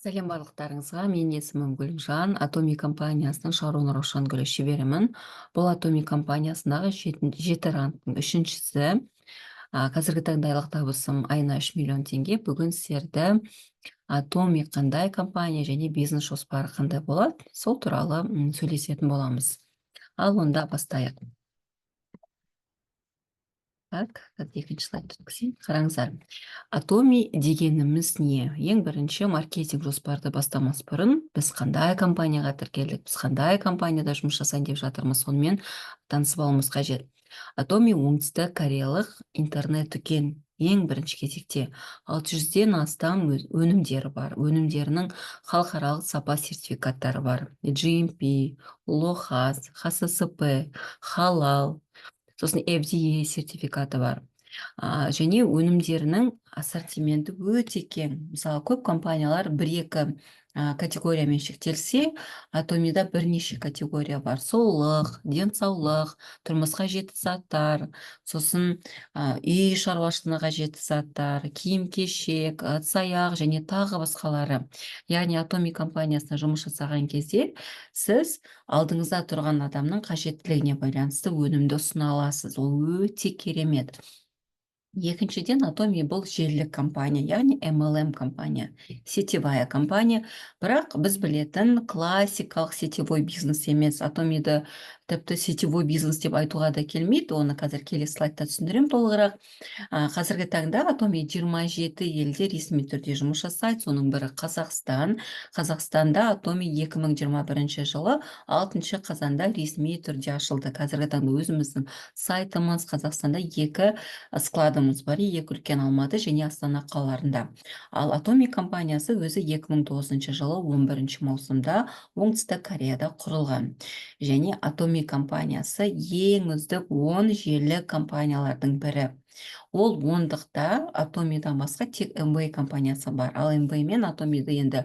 Сәлем барлықтарыңызға, менің есімім Гүлжан, Атоми компаниясының Шарон Рошангүлі шеберімін. Бұл Атоми компаниясындағы жеті ранттың үшіншісі. Қазіргі таңда айлық табысым айына 3 миллион теңге. Бүгін сіздерді Атоми қандай компания және бизнес жоспары қандай болады, сол туралы сөйлесетін боламыз. Ал онда бастайық. Екінші слайд өткізейін. Қараңыздар. Атоми дегеніміз не? Ең бірінші маркетинг жоспарды бастамас бұрын біз қандай компанияға тіркелдік, біз қандай компанияда жұмыс жасайын деп жатырмыз, сонымен танысып алуымыз қажет. Атоми оңтүстік кореялық интернет-дүкен. Ең бірінші кезекте 600-ден астам өнімдері бар. Өнімдерінің халықаралық сапа сертификаттары бар. GMP, ЛОХАС, ХССП, халал, сосын FDA сертификаты бар. Және өнімдерінің ассортименті өте кең. Мысалы, көп компаниялар бір-екі категориямен шектелсе, Атомида бірнеше категория бар. Сұлулық, денсаулық, тұрмысқа қажетті заттар, сосын үй шаруашылығына қажетті заттар, киім-кешек, ыдыс-аяқ және тағы басқалары. Яғни Атоми компаниясына жұмыс жасаған кезде сіз алдыңызда тұрған адамның қажеттілігіне байланысты өнімді ұсына аласыз. Ол өте керемет. Екіншіден, Атоми бұл желілік компания, яғни MLM компания, сетевая компания, бірақ біз білетін классикалық сетевой бизнес емес. Атомиді тіпті сетевой бизнес деп айтуға да келмейді, оны қазір келесі слайдта түсіндірем толығырақ. Қазіргі таңда Атоми 27 елде ресми түрде жұмыс жасайды, соның бірі Қазақстан. Қазақстанда Атоми 2021 жылы 6 қазанда ресми түрде ашылды. Қазіргі таңда өзіміздің сайтымыз, Қазақстанда 2 складымыз бар, 2 үлкен Алматы және Астана қалаларында. Ал Атоми компаниясы өзі 2009 жылы 11 маусымда оңтүстік Кореяда құрылған. Және Атоми компаниясы ең үздік 10 желі компаниялардың бірі. Ол 10-дықта Атомидан басқа тек MBA компаниясы бар. Ал MBA мен Атомиді енді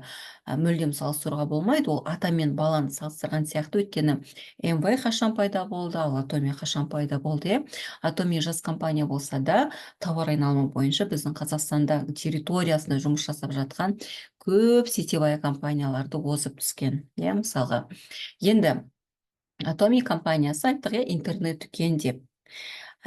мүлдем салыстыруға болмайды. Ол ата мен баланы салыстырған сияқты, өйткені MBA қашан пайда болды, ал Атоми қашан пайда болды. Атоми жас компания болса да, тауар айналымы бойынша біздің Қазақстанда территориясында жұмыс жасап жатқан көп сетевая компанияларды озып түскен. Мысалға, енді Атоми компаниясы айттық, интернет-дүкен деп.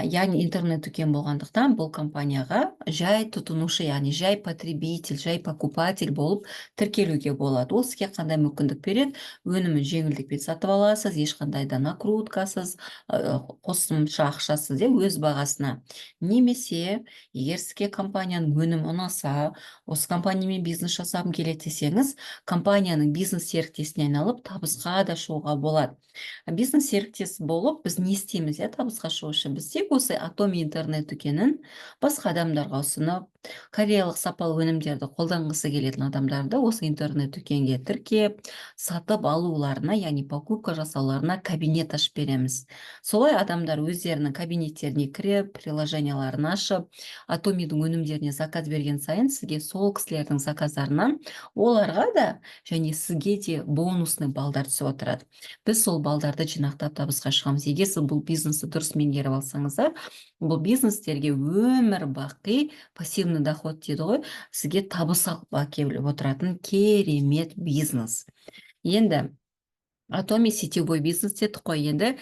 Яғни интернет-дүкен болғандықтан бұл компанияға жай тұтынушы, яғни жай потребитель, жай покупатель болып тіркелуге болады. Ол сізге қандай мүмкіндік береді? Өнімін жеңілдікпен сатып аласыз, ешқандай да накруткасыз, қосымша ақшасыз, өз бағасына. Немесе, егер сізге компанияның өнімі ұнаса, осы компаниямен бизнес жасағым келеді десеңіз, компанияның бизнес серіктесіне айналып табысқа да шығуға болады. Бизнес серіктес болып біз не істейміз, табысқа шығу үшін? Біз тек осы Атоми интернет-дүкенін басқа адамдарға ұсынып, кореялық сапалы өнімдерді қолданғысы келетін адамдарды осы интернет-дүкенге тіркеп, сатып алуларына, яғни покупка жасауларына кабинет ашып береміз. Солай адамдар өздерінің кабинеттеріне кіріп, приложенияларын ашып, Атомидің өнімдеріне заказ берген сайын сізге сол кісілердің заказдарынан оларға да және сізге де бонусный балдар түсіп отырады. Біз сол балдарды жинақтап табысқа шығамыз. Егер сіз бұл бизнесті дұрыс меңгеріп алсаңыздар, бұл бизнестерге өмір бақи пассивный доход дейді ғой, сізге табыс әкеліп отыратын керемет бизнес. Енді Атоми сетевой бизнес дедік қой. Енді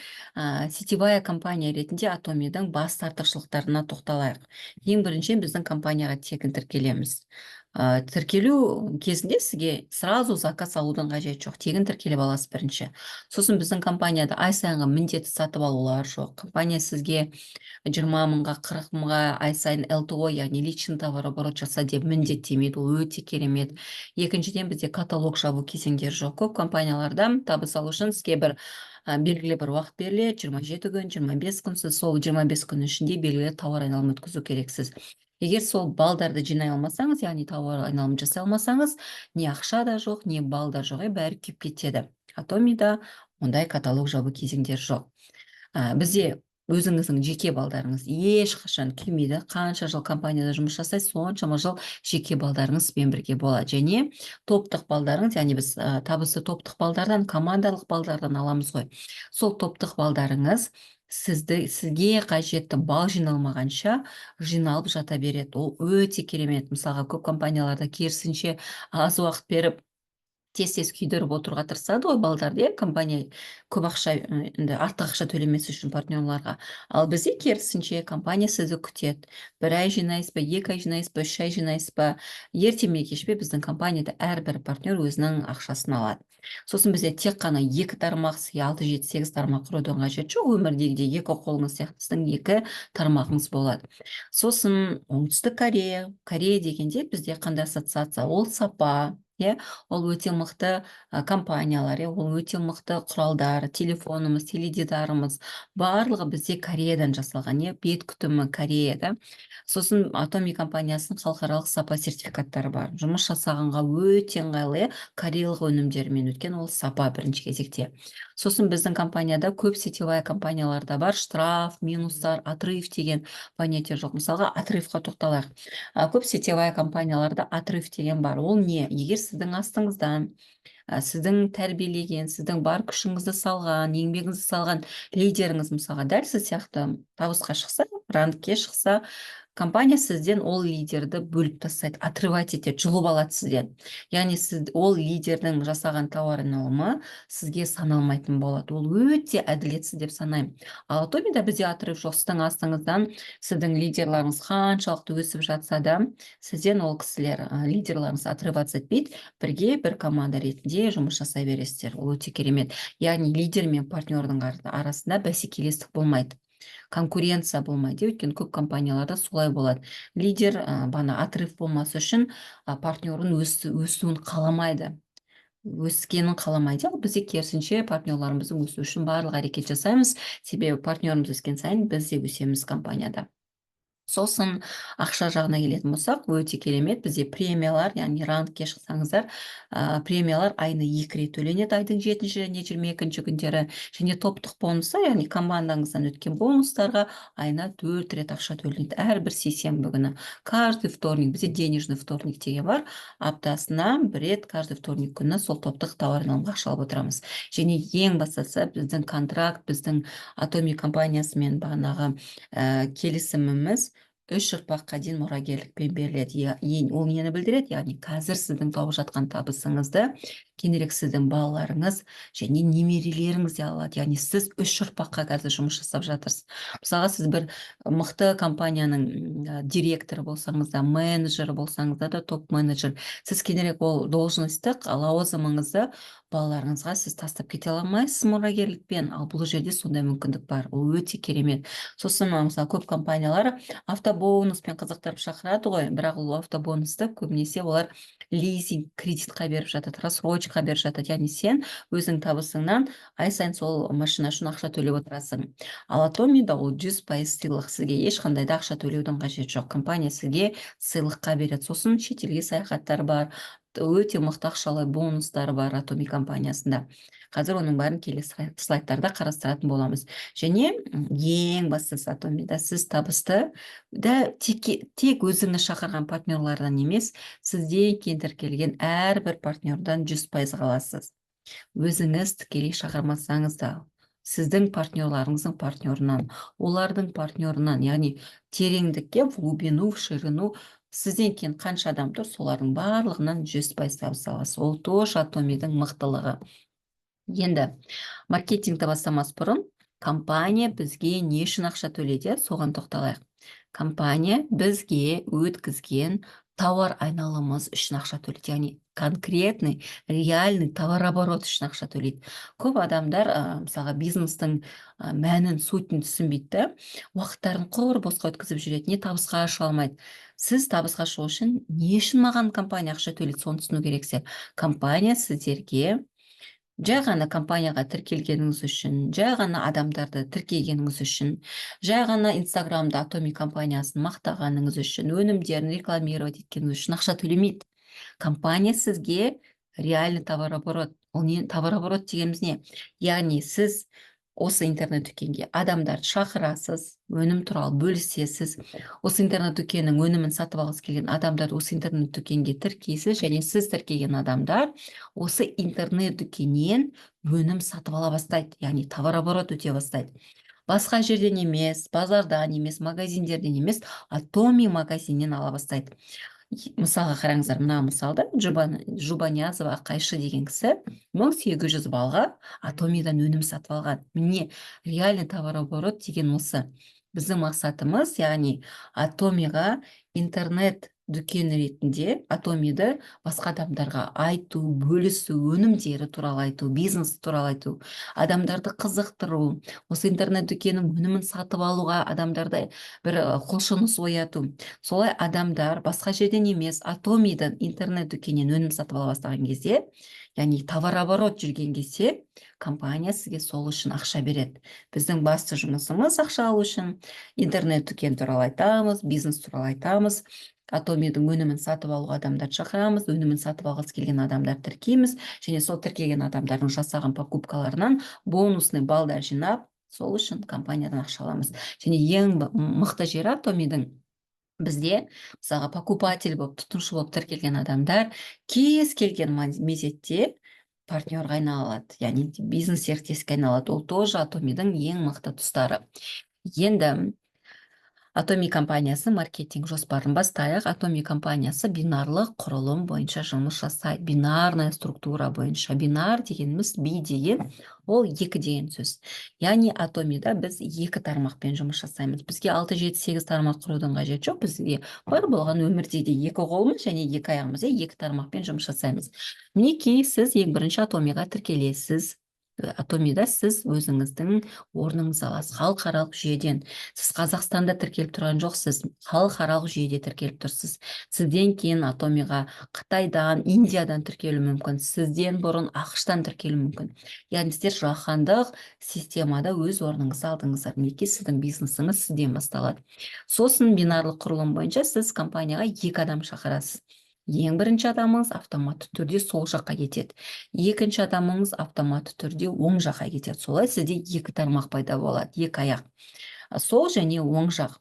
сетевая компания ретінде Атомидің бас артықшылықтарына тоқталайық. Ең бірінші, біздің компанияға тегін тіркелеміз. Тіркелу кезінде сізге сразу заказ алудың қажеті жоқ, тегін тіркеліп аласыз бірінші. Сосын біздің компанияда ай сайынғы міндетті сатып алулар жоқ. Компания сізге 20 мыңға, 40 мыңға ай сайын ЛТО, яғни личный товарооборот жаса деп міндеттемейді, ол өте керемет. Екіншіден, бізде каталог жабу кезеңдері жоқ. Көп компанияларда табыс алу үшін сізге белгілі бір уақыт беріледі, 27 күн, 25 күн, сіз сол 25 күн ішінде белгілі тауар айналымын өткізу керексіз. Егер сол балдарды жинай алмасаңыз, яғни тауар айналымын жасай алмасаңыз, не ақша да жоқ, не бал да жоқ, бәрі күйіп кетеді. Атомида ондай каталог жабу кезеңдері жоқ. Бізде өзіңіздің жеке балдарыңыз ешқашан күймейді. Қанша жыл компанияда жұмыс жасайсыз, соншама жыл жеке балдарыңызбен бірге болады. Және топтық балдарыңыз, яғни біз табысы топтық балдардан, командалық балдардан аламыз ғой. Сол топтық балдарыңыз сізге қажетті бал жиналмағанша жиналып жата береді. Ол өте керемет. Мысалға, көп компанияларда керісінше аз уақыт беріп тез күйдіріп отыруға тырысады ғой балдарды, иә, компания көп ақша, енді артық ақша төлемес үшін партнерларға. Ал бізде керісінше компания сізді күтеді. Бір ай жинайсыз ба, 2 ай жинайсыз ба, 3 ай жинайсыз ба, ерте ме кеш пе біздің компанияда әрбір партнер өзінің ақшасын алады. Сосын бізде тек қана 2 тармақ, 6, 7, 8 тармақ құрудың қажеті жоқ. Өмірдегідей 2 қолыңыз сияқты сіздің 2 тармағыңыз болады. Сосын оңтүстік Корея дегенде бізде қандай ассоциация? Ол сапа, иә, ол өте мықты компаниялар, ол өте мықты құралдар, телефонымыз, теледидарымыз, барлығы бізде Кореядан жасалған, бет күтімі Кореяда. Сосын Atomy компаниясының халықаралық сапа сертификаттары бар. Жұмыс жасағанға өте ыңғайлы, кореялық өнімдермен, өткен ол сапа бірінші кезекте. Сосын біздің компанияда көп сетевая компанияларда бар, штраф, минустар, отрыв деген понятие жоқ. Мысалға, отрывқа тоқталайық. Көп сетевая компанияларда отрыв деген бар. Ол не? Егер сіздің астыңыздан сіздің тәрбиелеген, сіздің бар күшіңізді салған, еңбегіңізді салған лидеріңіз, мысалға, дәл сіз сияқты табысқа шықса, рангке шықса, компания сізден ол лидерді бөліп тастайды, отрывать етеді, жұлып алады сізден. Яғни ол лидердің жасаған тауар айналымы сізге саналмайтын болады. Ол өте әділетсіз деп санаймын. Ал Атомида бізде отрыв жоқ. Сіздің астыңыздан сіздің лидерларыңыз қаншалықты өсіп жатса да, сізден ол кісілер, лидерларыңыз отрываться етпейді, бірге бір команда ретінде жұмыс жасай бересіздер. Ол өте керемет. Яғни лидер мен партнердің арасында бәсекелестік болмайды, конкуренция болмайды. Өйткені көп компанияларда солай болады. Лидер бана отрыв болмасы үшін партнерын өсуін қаламайды, өскенін қаламайды. Ал бізде керісінше партнерларымыздың өсу үшін барлық әрекет жасаймыз. Себебі партнеріміз өскен сайын біз де өсеміз компанияда. Сосын ақша жағына келетін болсақ, өте керемет. Бізде премиялар, яғни рангке шықсаңыздар, премиялар айына 2 рет төленеді, айдың 7-ші және 22-ші күндері. Және топтық бонустар, яғни командаңыздан өткен бонустарға айына 4 рет ақша төленеді. Әрбір сейсенбі күні. Каждый вторник, бізде денежный вторник деген бар. Аптасына 1 рет каждый вторник күні сол топтық тауар айналымға ақша алып отырамыз. Және ең бастысы біздің контракт, біздің Atomy компаниясымен бағанағы келісіміміз 3 ұрпаққа дейін мұрагерлікпен беріледі. Ол нені білдіреді? Яғни қазір сіздің тауып жатқан табысыңызды кейінірек сіздің балаларыңыз және немерелеріңіз де алады. Яғни сіз 3 ұрпаққа қазір жұмыс жасап жатырсыз. Мысалға, сіз бір мықты компанияның директоры болсаңыз да, менеджері болсаңыз да, топ менеджер, сіз кейінірек ол должностьтық лауазымыңызды балаларыңызға сіз тастап кете алмайсыз мұрагерлікпен. Ал бұл жерде сондай мүмкіндік бар. Ол өте керемет. Сосын мысалы көп компаниялар автобонуспен қызықтырып шақырады ғой, бірақ ол автобонусты көбінесе олар лизинг, кредитқа беріп жатады, рассрочка беріп жатады. Яғни сен өзің табысыңнан ай сайын сол машина үшін ақша төлеп отырасың. Ал Атомида ол 100% сыйлық, сізге ешқандай да ақша төлеудің қажеті жоқ. Компания сізге сыйлыққа береді. Сосын шетелге саяхаттар бар, өте мықты ақшалай бонустар бар Atomy компаниясында. Қазір оның бәрін келесі слайдтарда қарастыратын боламыз. Және ең бастысы Atomyда сіз табысты тек өзіңіз шақырған партнерлардан емес, сізден кейін тіркелген әрбір партнердан 100% аласыз. Өзіңіз тікелей шақырмасаңыз да, сіздің партнерларыңыздың партнерынан, олардың партнерынан, яғни тереңдікке, в глубину, в ширину, сізден кейін қанша адам тұр, солардың барлығынан 100% табыс аласыз. Ол тоже Atomyдің мықтылығы. Енді маркетингті бастамас бұрын компания бізге не үшін ақша төлейді, соған тоқталайық. Компания бізге өткізген тауар айналымыз үшін ақша төлейді, яғни конкретный, реальный товарооборот үшін ақша төлейді. Көп адамдар, мысалға, бизнестің мәнін, сутін түсінбейді, уақыттарын құр босқа өткізіп жүреді, не табысқа аша алмайды. Сіз табысқа шығу үшін не үшін маған компания ақша төлейді, соны түсіну керексіз. Компания сіздерге жай ғана компанияға тіркелгеніңіз үшін, жай ғана адамдарды тіркегеніңіз үшін, жай ғана Инстаграмда Atomy компаниясын мақтағаныңыз үшін, өнімдерін рекламировать еткеніңіз үшін ақша төлемейді. Компания сізге реальный товарооборот. Ол не товарооборот дегеніміз не? Яғни сіз осы интернет дүкенге адамдарды шақырасыз, өнім туралы бөлісесіз. Осы интернет дүкеннің өнімін сатып алғысы келген адамдарды осы интернет дүкенге тіркейсіз, және сіз тіркеген адамдар осы интернет дүкеннен өнім сатып ала бастайды, яғни товарооборот өте бастайды. Басқа жерден емес, базардан емес, магазиндерден емес, Атоми магазиннен ала бастайды. Мысалға қараңыздар, мына мысалда Жұбаниязова Ақайшы деген кісі 1800 балға Атомидан өнім сатып алған. Міне, реальный товарооборот деген осы. Біздің мақсатымыз, яғни Атомиға интернет дүкен ретінде Атомиді басқа адамдарға айту, бөлісу, өнімдері туралы айту, бизнес туралы айту, адамдарды қызықтыру, осы интернет дүкеннің өнімін сатып алуға адамдарды бір құлшыныс ояту. Солай адамдар басқа жерден емес, Атомидан интернет дүкеннен өнім сатып ала бастаған кезде, яғни товарооборот жүрген кезде, компания сізге сол үшін ақша береді. Біздің басты жұмысымыз ақша алу үшін интернет дүкен туралы айтамыз, бизнес туралы айтамыз, Атомидің өнімін сатып алуға адамдар шақырамыз, өнімін сатып алғысы келген адамдар тіркейміз, және сол тіркеген адамдардың жасаған покупкаларынан бонусный балдар жинап, сол үшін компаниядан ақша аламыз. Және ең мықты жері Атомидің бізде, мысалға, покупатель болып, тұтынушы болып тіркелген адамдар кез келген мезетте партнерға айнала алады, яғни бизнес серіктеске айналады. Ол тоже Атомидің ең мықты тұстары. Енді Атоми компаниясы маркетинг жоспарын бастайық. Атоми компаниясы бинарлық құрылым бойынша жұмыс жасайды. Бинарная структура бойынша. Бинар дегеніміз би деген, ол екі деген сөз. Яғни Атомида біз екі тармақпен жұмыс жасаймыз. Бізге 6-7-8 тармақ құрудың қажеті жоқ. Бізге бар болған өмірде де екі қолымыз және екі аяғымыз, екі тармақпен жұмыс жасаймыз. Мінекей, сіз ең бірінші Атомиға тіркелесіз. Атомида сіз өзіңіздің орныңызды аласыз, халықаралық жүйеден. Сіз Қазақстанда тіркеліп тұрған жоқсыз, халықаралық жүйеде тіркеліп тұрсыз. Сізден кейін Атомиға Қытайдан, Индиядан тіркелу мүмкін, сізден бұрын ақш-тан тіркелу мүмкін. Яғни сіздер жаһандық системада өз орныңызды алдыңыздар. Мінекей, сіздің бизнесіңіз сізден басталады. Сосын бинарлық құрылым бойынша сіз компанияға екі адам шақырасыз. Ең бірінші адамыңыз автоматты түрде сол жаққа кетеді. Екінші адамыңыз автоматты түрде оң жаққа кетеді. Солай сізде екі тармақ пайда болады, екі аяқ. Сол және оң жақ.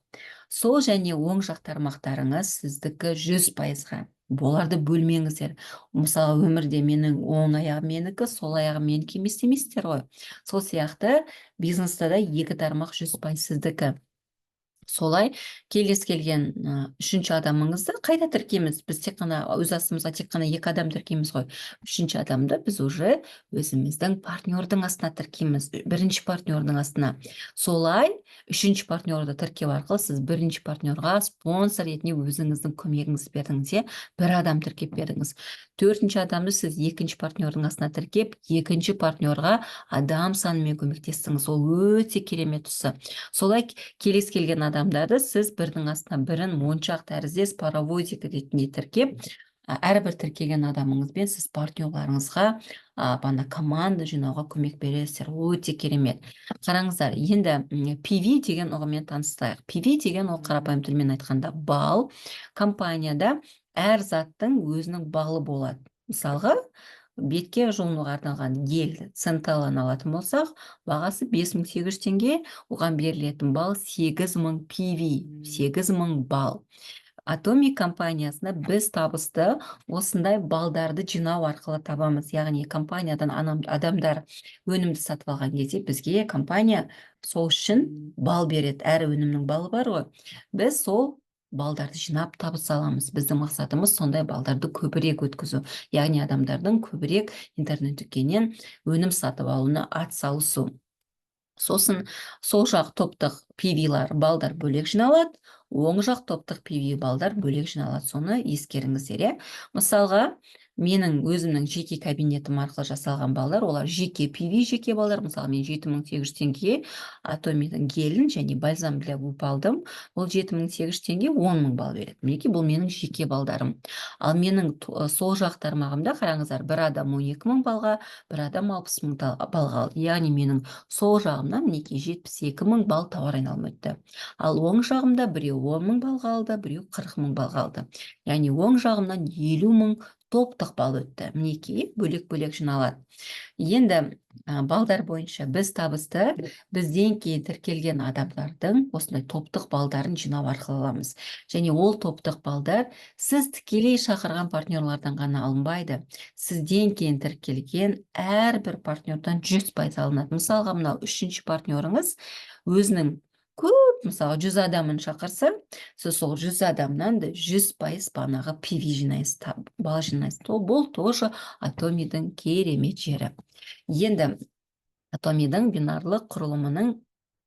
Сол және оң жақ тармақтарыңыз сіздікі 100%-ға. Оларды бөлмеңіздер. Мысалы, өмірде менің оң аяғым менікі, сол аяғым менікі емес демейсіздер ғой. Сол сияқты бизнеста да екі тармақ 100% сіздікі. Солай келесі келген үшінші адамыңызды қайда тіркейміз? Біз тек қана өз астымызға тек қана екі адам тіркейміз ғой. Үшінші адамды біз уже өзіміздің партнердің астына тіркейміз, бірінші партнердің астына. Солай үшінші партнерді тіркеу арқылы сіз бірінші партнерға спонсор ретінде өзіңіздің көмегіңізді бердіңіз, бір адам тіркеп бердіңіз. Төртінші адамды сіз екінші партнердің астына тіркеп, екінші партнерға адам санымен көмектестіңіз. Ол өте керемет тұсы. Солай келесі келген адамдарды сіз бірдің астына бірін моншақ тәріздес паровозик ретінде тіркеп, әрбір тіркеген адамыңызбен сіз партнерларыңызға команда жинауға көмек бересіздер. Өте керемет. Қараңыздар, енді PV деген ұғыммен таныстайық. PV деген ол қарапайым тілмен айтқанда балл. Компанияда әр заттың өзінің балы болады. Мысалға, бетке жуынуға арналған гель центалан алатын болсақ, бағасы 5800 теңге, оған берілетін балл 8000 PV, 8000 балл. Атоми компаниясында біз табысты осындай балдарды жинау арқылы табамыз. Яғни компаниядан адамдар өнімді сатып алған кезде бізге компания сол үшін балл береді. Әр өнімнің балы бар ғой. Біз сол балдарды жинап табыс аламыз. Біздің мақсатымыз сондай балдарды көбірек өткізу. Яғни адамдардың көбірек интернет дүкеннен өнім сатып алуына атсалысу. Сосын сол жақ топтық PV-лар балдар бөлек жиналады, оң жақ топтық PV балдар бөлек жиналады. Соны ескеріңіздер. Мысалға, менің өзімнің жеке кабинетім арқылы жасалған балдар, олар жеке PV, жеке балдар. Мысалы, мен 7800 теңге Атомидің гелін және бальзам для губ алдым. Ол 7800 теңге 10.000 балл береді. Мінекей, бұл менің жеке балдарым. Ал менің сол жақ тармағымда қараңыздар, бір адам 12.000 балға, бір адам 60.000 балға алды. Яғни менің сол жағымнан мінекей 72.000 балл тауар айналымы өтті. Ал оң жағымда біреу 10.000 балға алды, біреу 40.000 балға алды. Яғни оң жағымнан 50.000, топтық балл өтті. Мінекей, бөлек-бөлек жиналады. Енді балдар бойынша біз табысты бізден кейін тіркелген адамдардың осындай топтық балдарын жинау арқылы аламыз. Және ол топтық балдар сіз тікелей шақырған партнерлардан ғана алынбайды. Сізден кейін тіркелген әрбір партнердан 100% алынады. Мысалға, мынау үшінші партнеріңіз өзінің көп, мысалы 100 адамын шақырса, сіз сол 100 адамнан да 100% бағанағы PV жинайсыз, балл жинайсыз. Бұл тоже Atomi'дің керемет жері. Енді Atomi'дің бинарлы құрылымының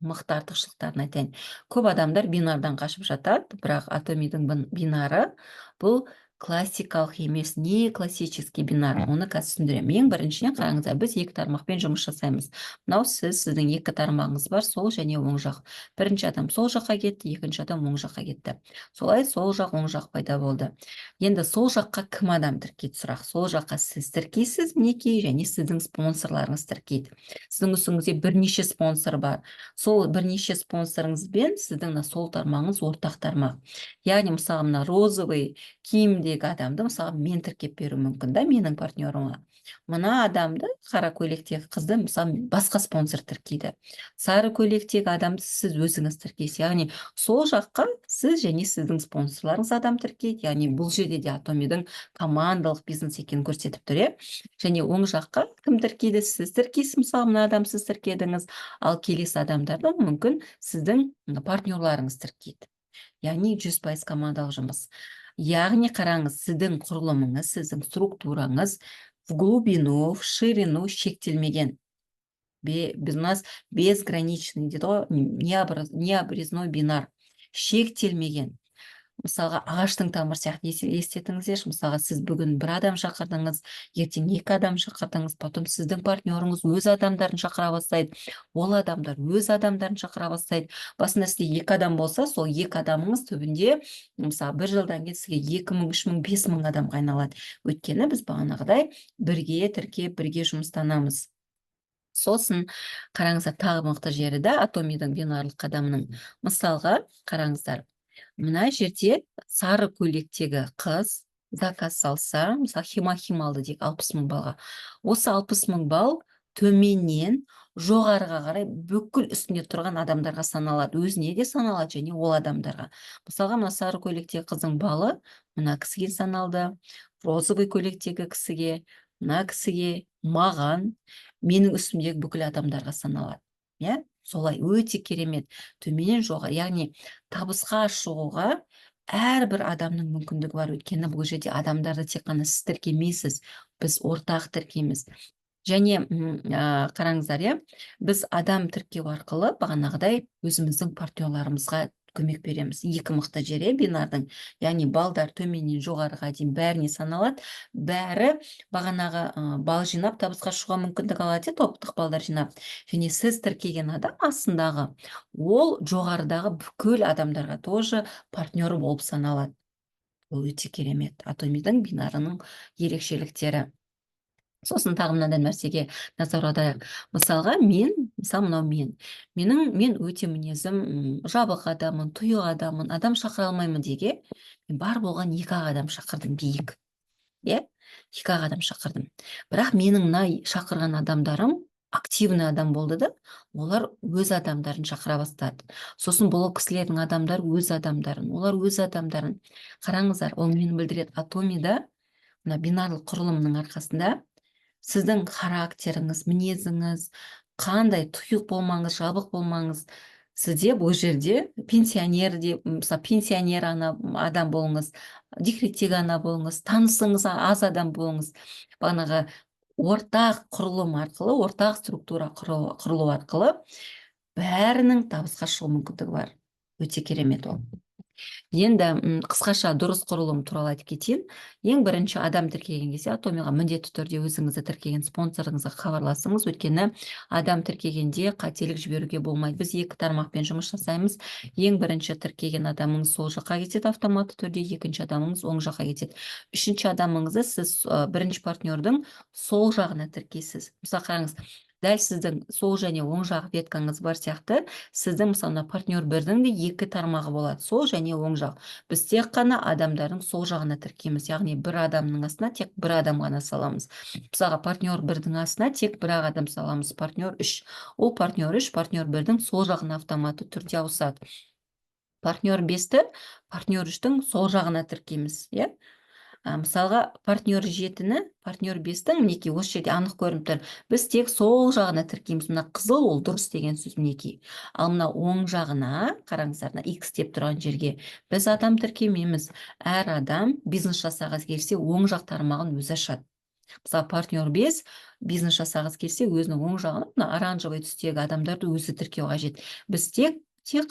мықты артықшылықтарын айтайын. Көп адамдар бинардан қашып жатады, бірақ Atomi'дің бинары бұл классикалық емес, не классический бинар, оны қазір түсіндіремін. Ең біріншіден қараңыздар, біз екі тармақпен жұмыс жасаймыз. Мынау сіздің екі тармағыңыз бар, сол және оң жақ. Бірінші адам сол жаққа кетті, екінші адам оң жаққа кетті. Солай сол жақ, оң жақ пайда болды. Енді сол жаққа кім адам тіркейді сұрақ? Сол жаққа сіз тіркейсіз, мінекей, және сіздің спонсорларыңыз тіркейді. Сіздің үстіңізде бірнеше спонсор бар. Сол бірнеше спонсорыңызбен сіздің сол тармағыңыз ортақ тармақ. Яғни, мысалы, мына розовый киімдегі адамды, мысалы, мен тіркеп беру мүмкін, да, менің партнерыма. Мына адамды, қара көйлектегі қызды, мысалы, басқа спонсор тіркейді. Сары көйлектегі адамды сіз өзіңіз тіркейсіз. Яғни, сол жаққа сіз және сіздің спонсорларыңыз адам тіркейді. Яғни, бұл жерде де Atomi'дің командалық бизнес екенін көрсетіп тұр. Және оң жаққа кім тіркейді? Сіз тіркейсіз, мысалы, мына адам сіз тіркедіңіз, ал келесі адамдарды мүмкін сіздің партнерларыңыз тіркейді. Яғни 100% командалық жұмыс. Яғни қараңыз, сіздің құрылымыңыз, сіздің структураңыз в глубину, в ширину шектелмеген. У нас безграничный, дейді, необрезной бинар. Шектелмеген. Мысалға, ағаштың тамыры сияқты естетіңіздерші. Мысалға, сіз бүгін бір адам шақырдыңыз, ертең екі адам шақырдыңыз, потом сіздің партнеріңіз өз адамдарын шақыра бастайды, ол адамдар өз адамдарын шақыра бастайды. Басында сізде екі адам болса, сол екі адамыңыз түбінде, мысалы, бір жылдан кейін сізге 2000, 3000, 5000 адамға айналады. Өйткені біз бағанағыдай бірге тіркеп, бірге жұмыстанамыз. Сосын қараңыздар, тағы мықты жері да Atomi'дің бинарлық қадамының. Мысалға, қараңыздар, мына жерде сары көйлектегі қыз заказ салса, мысалы, хима алды дейік 60 000 балға. Осы 60 000 балл төменнен жоғарыға қарай бүкіл үстінде тұрған адамдарға саналады. Өзіне де саналады, және ол адамдарға. Мысалға, мына сары көйлектегі қыздың балы мына кісіге саналды, розовый көйлектегі кісіге, мына кісіге, маған, менің үстімдегі бүкіл адамдарға саналады. Солай өте керемет, төменнен жоғары, яғни табысқа шығуға әрбір адамның мүмкіндігі бар. Өйткені бұл жерде адамдарды тек қана сіз тіркемейсіз, біз ортақ тіркейміз. Және қараңыздар, біз адам тіркеу арқылы бағанағыдай өзіміздің партнерларымызға көмек береміз. Екі мықты жері бинардың, яғни балдар төменнен жоғарыға дейін бәріне саналады. Бәрі бағанағы балл жинап табысқа шығуға мүмкіндік алады, топтық балдар жинап. Және сіз тіркеген адам астындағы, ол жоғарыдағы бүкіл адамдарға тоже партнері болып саналады. Ол өте керемет. Atomi'дің бинарының ерекшеліктері. Сосын тағы мынандай нәрсеге назар аударайық. Мысалға, мынау мен өте мінезім жабық адамын, тұйық адамын, адам шақыра алмаймын деге, мен бар болған 2 адам шақырдым, биік. 2 адам шақырдым. Бірақ менің шақырған адамдарым активный адам болды да, олар өз адамдарын шақыра бастады. Сосын бұл кісілердің адамдары өз адамдарын, олар өз адамдарын. Қараңыздар, ол мені білдіреді, Atomi'да бинарлық құрылымның арқасында сіздің характеріңіз, мінезіңіз, қандай тұйық болмаңыз, жабық болмаңыз, сізде бұл жерде пенсионер адам болыңыз, декреттегі ана болыңыз, танысыңыз аз адам болыңыз, бағанағы ортақ құрылым арқылы, ортақ структура құрылу арқылы бәрінің табысқа шығу мүмкіндігі бар. Өте керемет ол. Енді қысқаша дұрыс құрылым туралы айтып кетейін. Ең бірінші адам тіркеген кезде Atomi'ға міндетті түрде өзіңізді тіркеген спонсорыңызға хабарласыңыз. Өйткені адам тіркегенде қателік жіберуге болмайды. Біз 2 тармақпен жұмыс жасаймыз. Ең бірінші тіркеген адамыңыз сол жаққа кетеді автоматты түрде, екінші адамыңыз оң жаққа кетеді. Үшінші адамыңызды сіз бірінші партнердің сол жағына тіркейсіз. Мысалы, қараңыз, дәл сіздің сол және оң жақ веткаңыз бар сияқты, сіздің мысалы партнер бірдің де екі тармағы болады, сол және оң жақ. Біз тек қана адамдардың сол жағына тіркейміз, яғни бір адамның астына тек бір адам ғана саламыз. Мысалға партнер бірдің астына тек бір ақ адам саламыз, партнер үш. Ол партнер үш, партнер бірдің сол жағына автоматты түрде ауысады. Партнер бесті партнер үштің сол жағына тіркейміз, иә. Мысалға, партнер жетіні партнер бестің, мінекей осы жерде анық көрініп тұр. Біз тек сол жағына тіркейміз. Мына қызыл ол дұрыс деген сөз, мінекей. Ал мына оң жағына, қараңыздар, мына X деп тұрған жерге біз адам тіркемейміз. Әр адам бизнес жасағысы келсе, оң жақ тармағын өзі ашады. Мысалы, партнер 5 бизнес жасағысы келсе, өзінің оң жағына, мына оранжевый түстегі адамдарды өзі тіркеу қажет. Біз тек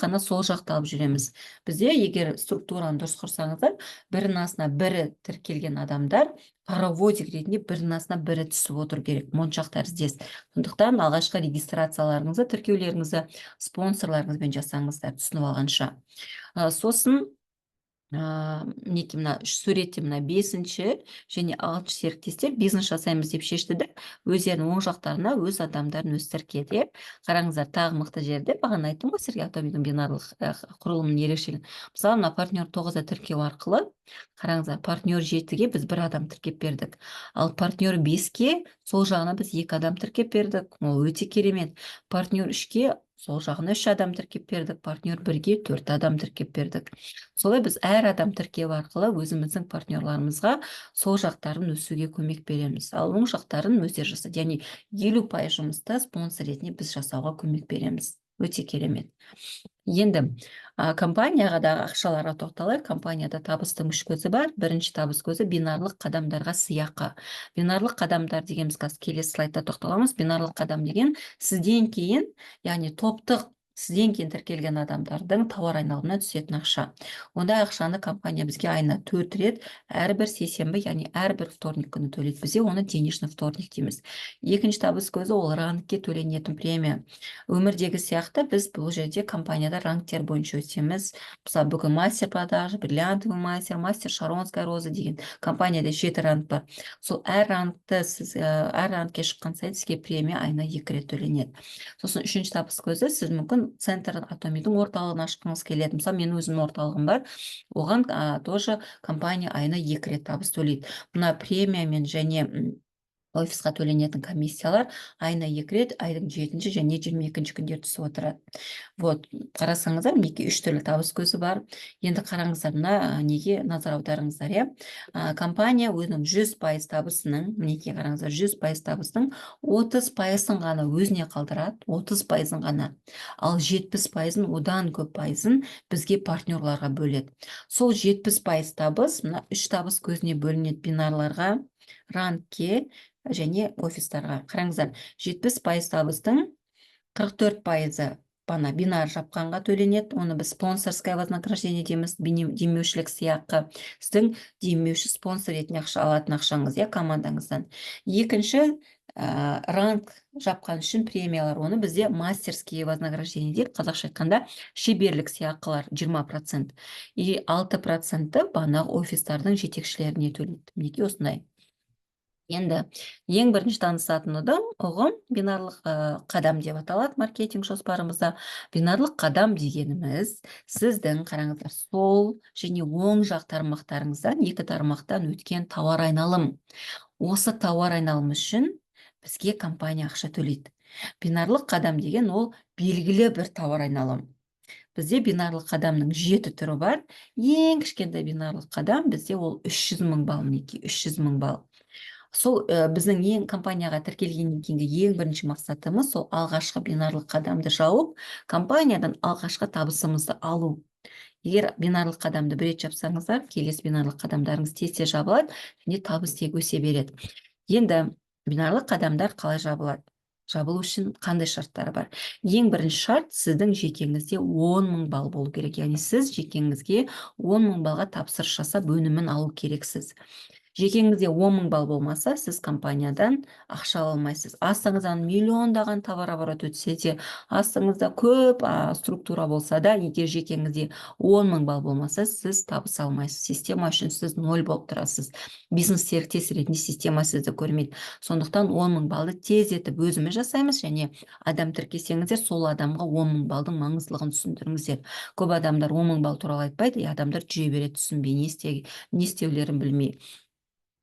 қана сол жақты алып жүреміз. Бізде, егер структураны дұрыс құрсаңыздар, бірінің астына бірі тіркелген адамдар паровозик ретінде бірінің астына бірі түсіп отыр керек, моншақ тәріздес. Сондықтан алғашқы регистрацияларыңызды, тіркеулеріңізді спонсорларыңызбен жасаңыздар, түсініп алғанша. Сосын мінекей мына суретте мына 5-ші және 6-шы серіктестер бизнес жасаймыз деп шешті де, өздерінің оң жақтарына өз адамдарын өз тіркеді. Қараңыздар, тағы мықты жерде, бағана айттым ғой сіздерге атомидің бинарлық құрылымының ерекшелігі. Мысалы, мына партнер 9-да тіркеу арқылы, қараңыздар, партнер 7-ге біз бір адам тіркеп бердік. Ал партнер 5-ке сол жағына біз 2 адам тіркеп бердік. Ол өте керемет. Партнер 3-ке сол жағына 3 адам тіркеп бердік, партнер 1-ге 4 адам тіркеп бердік. Солай біз әр адам тіркеу арқылы өзіміздің партнерларымызға сол жақтарын өсуге көмек береміз. Ал оң жақтарын өздері жасайды. Яғни 50% жұмысты спонсор ретінде біз жасауға көмек береміз. Өте керемет. Енді компанияға да ақшаларға тоқталайық. Компанияда табыстың үш көзі бар. Бірінші табыс көзі бинарлық қадамдарға сыйақы. Бинарлық қадамдар дегеніміз, келесі слайдта тоқталамыз. Бинарлық қадам деген сізден кейін, яғни топтық сізден кейін тіркелген адамдардың тауар айналымына түсетін ақша. Ондай ақшаны компания бізге айына 4 рет, әрбір сейсенбі, яғни әрбір вторник күні төлейді. Бізде оны денежный вторник дейміз. Екінші табыс көзі ол рангке төленетін премия. Өмірдегі сияқты біз бұл жерде компанияда рангтер бойынша өтеміз. Мысалы, бүгін мастер продажа, бриллиантовый мастер, мастер Шаронская роза деген компанияда 7 ранг бар. Сол әр рангты сіз әр рангке шыққан сайын сізге премия айына 2 рет төленеді. Сосын үшінші табыс көзі, сіз мүмкін центр атомидің орталығын ашқыңыз келеді. Мысалы, мен өзімнің орталығым бар. Оған тоже компания айына 2 рет табыс төлейді. Мына премиямен және офисқа төленетін комиссиялар айына 2 рет, айдың 7-ші және 22-ші күндер түсіп отырады. Вот, қарасаңыздар, мінекей 3 түрлі табыс көзі бар. Енді қараңыздар, мына неге назар аударыңыздар, иә. Компания өзінің 100% табысының, мінекей қараңыздар, 100% табысының 30%-ын ғана өзіне қалдырады, 30%-ын ғана. Ал 70%-ын, одан көп пайызын бізге партнерларға бөледі. Сол 70% табыс, мына 3 табыс көзіне бөлінеді: бинарларға, рангке және офистарға. Қараңыздар, 70% табыстың 44%-ы бана бинар жапқанға төленеді. Оны біз спонсорское вознаграждение дейміз, демеушілік сыйақы. Сіздің демеуші спонсор ретінде алатын ақшаңыз, командаңыздан. Екінші, ранг жапқан үшін премиялар. Оны бізде мастерские вознаграждение дейді. Қазақша айтқанда шеберлік сыйақылар 20%. И 6%-ы банағы офистардың жетекшілеріне төлейді. Мінекей осындай. Енді ең бірінші танысатын ұғым бинарлық қадам деп аталады маркетинг жоспарымызда. Бинарлық қадам дегеніміз сіздің, қараңыздар, сол және оң жақ тармақтарыңыздан, 2 тармақтан өткен тауар айналым. Осы тауар айналым үшін бізге компания ақша төлейді. Бинарлық қадам деген ол белгілі бір тауар айналым. Бізде бинарлық қадамның 7 түрі бар. Ең кішкентай бинарлық қадам бізде ол 300 000 балл, мінекей 300 000 балл. Сол біздің ең компанияға тіркелгеннен кейінгі ең бірінші мақсатымыз сол алғашқы бинарлық қадамды жауып, компаниядан алғашқы табысымызды алу. Егер бинарлық қадамды бір рет жапсаңыздар, келесі бинарлық қадамдарыңыз тез жабылады және табыс тек өсе береді. Енді бинарлық қадамдар қалай жабылады? Жабылу үшін қандай шарттары бар? Ең бірінші шарт, сіздің жекеңізде 10 000 балл болу керек. Яғни сіз жекеңізге 10 000 балға тапсырыс жасап өнімін алу керексіз. Жекеңізде 10.000 балл болмаса, сіз компаниядан ақша ала алмайсыз. Астыңыздан миллиондаған товар оборот өтсе де, астыңызда көп структура болса да, егер жекеңізде 10.000 балл болмаса, сіз табыс алмайсыз. Система үшін сіз 0 болып тұрасыз. Бизнес серіктес ретінде система сізді көрмейді. Сондықтан 10.000 баллды тездетіп өзіміз жасаймыз, және адам тіркесеңіздер, сол адамға 10.000 баллдың маңыздылығын түсіндіріңіздер. Көп адамдар 10.000 балл туралы айтпайды, адамдар жүре береді, түсінбей, не істеулерін білмей.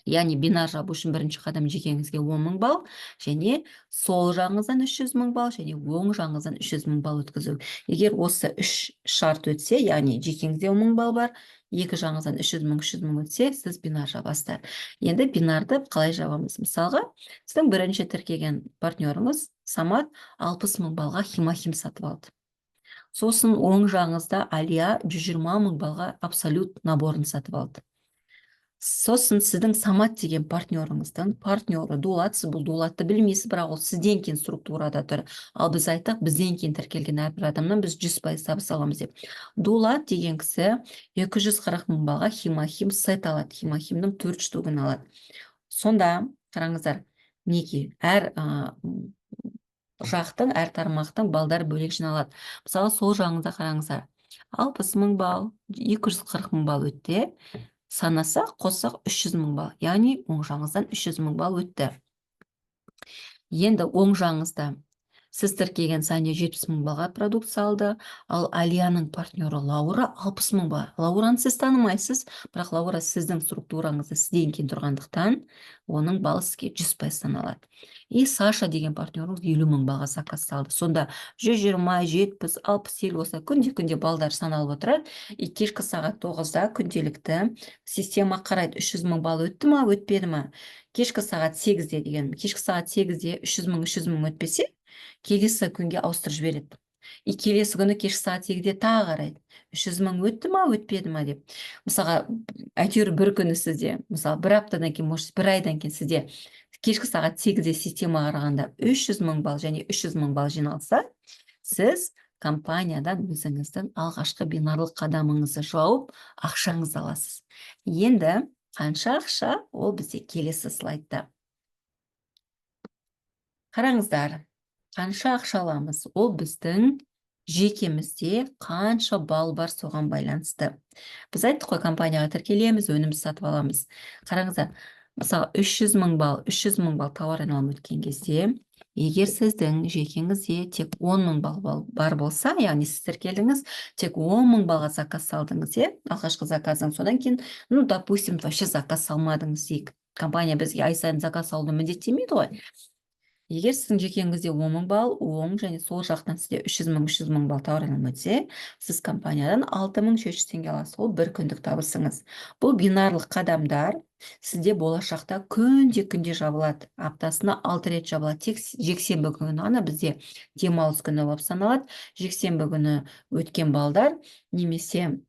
Яғни бинар жабу үшін бірінші қадам жекеңізге 10.000 балл, және сол жағыңыздан 300.000 балл, және оң жағыңыздан 300.000 балл өткізу. Егер осы 3 шарт өтсе, яғни жекеңізде 10.000 балл бар, екі жағыңыздан 300.000 өтсе, сіз бинар жабасыздар. Енді бинарды қалай жабамыз? Мысалға, сіздің бірінші тіркеген партнеріңіз Самат 60.000 балға Химахим сатып алды. Сосын оң жағыңызда Алия 120.000 балға Абсолют наборын сатып алды. Сосын сіздің Самат деген партнеріңіздің партнері Дулат, сіз бұл Дулатты білмейсіз, бірақ ол сізден кейін структурада тұр. Ал біз айттық, бізден кейін тіркелген әрбір адамнан біз 100% табыс аламыз деп. Дулат деген кісі 240.000 балға Химахим сет алады, Химахимнің 4 штугын алады. Сонда қараңыздар, неге әр жақтың, әр тармақтың балдар бөлек жиналады. Мысалы, сол жағыңызда қараңыздар, 60.000 балл, 240.000 балл өтті. Санасақ, қоссақ 300.000 балл. Яғни оң жағыңыздан 300.000 балл өтті. Енді оң жағыңызда сіз тіркеген Сания 70.000 балға продукт салды, ал Алияның партнері Лаура 60.000 балл. Лаураны сіз танымайсыз, бірақ Лаура сіздің структураңызда сізден кейін тұрғандықтан, оның баллы сізге 100% саналады. И Саша деген партнеріңіз 50.000 балға заказ салды. Сонда 120, 70, 60 болса күнде балдар саналып отырады. И кешкі сағат 9-да күнделікті система қарайды, 300.000 балл өтті ма, өтпеді ма? Кешкі сағат 8-де деген, кешкі сағат 8-де 300.000 өтпесе, келесі күнге ауыстырып жібереді. И келесі күні кешкі сағат 8-де тағы қарайды. 300.000 өтті ма, өтпеді ма деп. Мысалға, әйтеуір бір күні сізде, мысалы, бір аптадан кейін, может, бір айдан кейін сізде кешкі сағат 8-де системаға қарағанда 300.000 балл және 300.000 балл жиналса, сіз компаниядан өзіңіздің алғашқы бинарлық қадамыңызды жауып, ақшаңызды аласыз. Енді қанша ақша, ол бізде келесі слайдта. Қараңыздар, қанша ақша аламыз? Ол біздің жекемізде қанша балл бар, соған байланысты. Біз айттық қой, компанияға тіркелеміз, өнімді сатып аламыз. Қараңыздар, мысалы 300.000 балл тауар айналымы өткен кезде, егер сіздің жекеңізде тек 10.000 балл бар болса, яғни сіз тіркелдіңіз, тек 10.000 балға заказ салдыңыз, алғашқы заказың, содан кейін, допустим, вообще заказ салмадыңыз дейік. Компания бізге ай сайын заказ салуды міндеттемейді ғой. Егер сіздің жекеңізде 10.000 балл, оң және сол жақтан сізде 300.000 балл тауар айналымы өтсе, сіз компаниядан 6.300 теңге аласыз. Ол бір күндік табысыңыз. Бұл бинарлық қадамдар сізде болашақта күнде жабылады. Аптасына 6 рет жабылады. Тек жексенбі күні ғана бізде демалыс күні болып саналады. Жексенбі күні өткен балдар немесе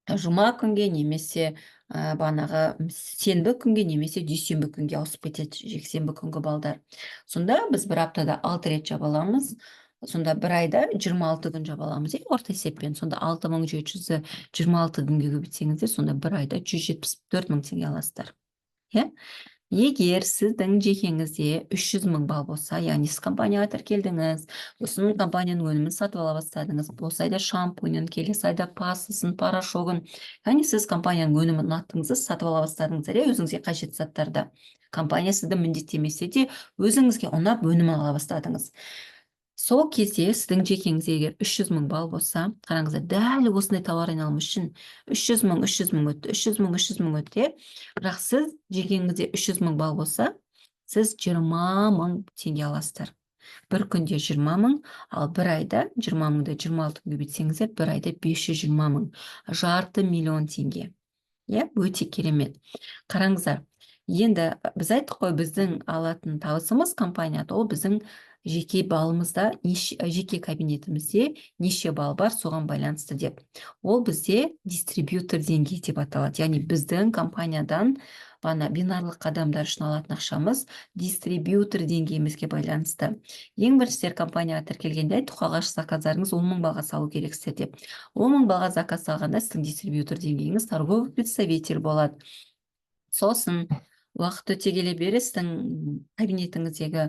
жұма күнге, немесе бағанағы сенбі күнге, немесе дүйсенбі күнге ауысып кетеді жексенбі күнгі балдар. Сонда біз бір аптада 6 рет жабаламыз. Сонда бір айда 26 күн жабаламыз, орта есеппен. Сонда 6.700-ді 26 күнге көбейтсеңіздер, сонда бір айда 174.000 теңге аласыздар. Егер сіздің жекеңізде 300.000 балл болса, яғни сіз компанияға тіркелдіңіз, сосын компанияның өнімін сатып ала бастадыңыз, осы айда шампуньын, келесі айда пастасын, порошогын, яғни сіз компанияның өнімін ұнаттыңыз, сатып ала бастадыңыз, өзіңізге қажетті заттарды. Компания сізді міндеттемесе де өзіңізге ұнап өнім ала бастадыңыз. Сол кезде сіздің жекеңізде егер 300.000 балл болса, қараңыздар, дәл осындай тауар айналымы үшін 300.000 өтті, 300.000 өтті. Бірақ сіз жекеңізде 300.000 балл болса, сіз 20.000 теңге аласыздар. Бір күнде 20.000, ал бір айда 20.000-ды 26 күнге бетсеңіздер, бір айда 520.000, жарты миллион теңге. Өте керемет. Қараңыздар, енді біз айттық қой, біздің алатын табысымыз компанияда, ол біздің жеке балымызда, жеке кабинетімізде неше балл бар, соған байланысты деп. Ол бізде дистрибьютор деңгейі деп аталады. Яғни біздің компаниядан бинарлық қадамдар үшін алатын ақшамыз дистрибьютор деңгейімізге байланысты. Ең біріншіден компанияға тіркелгенде айттық, алғашқы заказдарыңыз 10.000 балға салу керексіздер деп. 10.000 балға заказ салғанда сіздің дистрибьютор деңгейіңіз торговый представитель болады. Сосын уақыт өте келе бере сіздің кабинетіңіздегі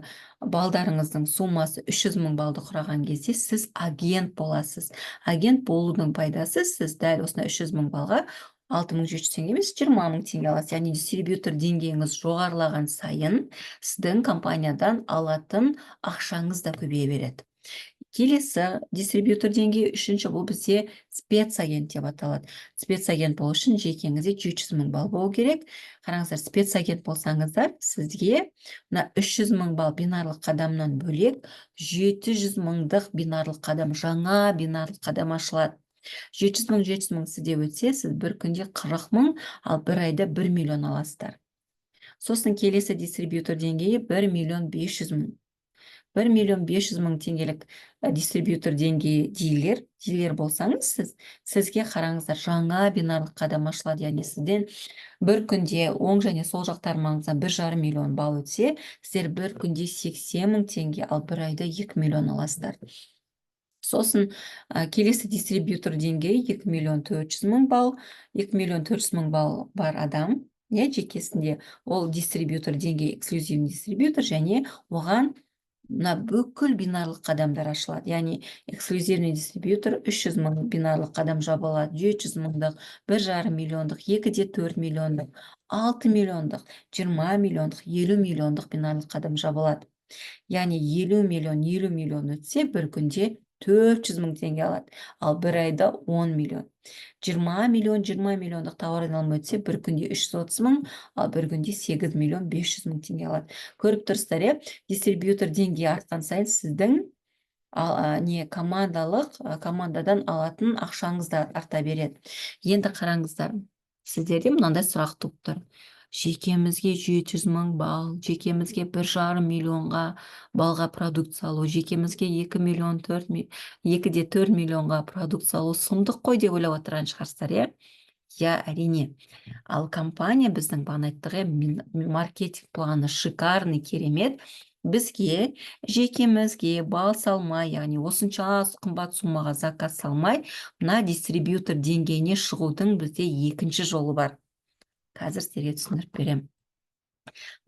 балдарыңыздың суммасы 300 мың балды құраған кезде сіз агент боласыз. Агент болудың пайдасы, сіз дәл осына 300 мың балға 6.700 теңге емес 20 мың теңге аласыз. Яғни дистрибьютор деңгейіңіз жоғарылаған сайын сіздің компаниядан алатын ақшаңыз да көбейе береді. Келесі дистрибьютор деңгейі үшінші, бұл бізде спецагент деп аталады. Спецагент болу үшін жекеңізде 700 мың балл болу керек. Қараңыздар, спецагент болсаңыздар, сізге мына 300 мың балл бинарлық қадамнан бөлек 700 мыңдық бинарлық қадам, жаңа бинарлық қадам ашылады. 700 мың сізде өтсе, сіз бір күнде 40 мың, ал бір айда 1 миллион аласыздар. Сосын келесі дистрибьютор деңгейі 1 миллион 500 мың. 1 миллион 500 мың теңгелік дистрибьютор деңгейі дилер болсаңыз, сізге қараңыздар, жаңа бинарлық қадам ашылады. Яғни сізден бір күнде оң және сол жақ тармағыңыздан 1,5 миллион балл өтсе, сіздер бір күнде 80 мың теңге, ал бір айда 2 миллион аласыздар. Сосын келесі дистрибьютор деңгейі 2 миллион 400 мың балл. 2 миллион 400 мың балл бар адам, жекесінде, ол дистрибьютор деңгейі эксклюзивный дистрибьютор, және оған мына бүкіл бинарлық қадамдар ашылады. Яғни эксклюзивный дистрибьютор 300 мың бинарлық қадам жабылады, 700 мыңдық, 1,5 миллиондық, 2,4 миллиондық, 6 миллиондық, 20 миллиондық, 50 миллиондық бинарлық қадам жабылады. Яғни 50 миллион өтсе, бір күнде 400 мың теңге алады, ал бір айда 10 миллион. 20 миллиондық тауар айналымы өтсе, бір күнде 330 мың, ал бір күнде 8 миллион 500 мың теңге алады. Көріп тұрсыздар, дистрибьютор деңгейі артқан сайын сіздің командадан алатын ақшаңыз да арта береді. Енді қараңыздар, сіздерде мынандай сұрақ туып тұр. Жекемізге 700 мың балл, жекемізге 1,5 миллионға балға продукт салу, жекемізге 2 миллион 2,4 миллионға продукт салу сұмдық қой деп ойлап отырған шығарсыздар, әрине. Ал компания біздің бағана айттық, маркетинг планы шикарный, керемет. Бізге жекемізге балл салмай, яғни осынша қымбат суммаға заказ салмай, мына дистрибьютор деңгейіне шығудың бізде екінші жолы бар. Қазір сіздерге түсіндіріп беремін.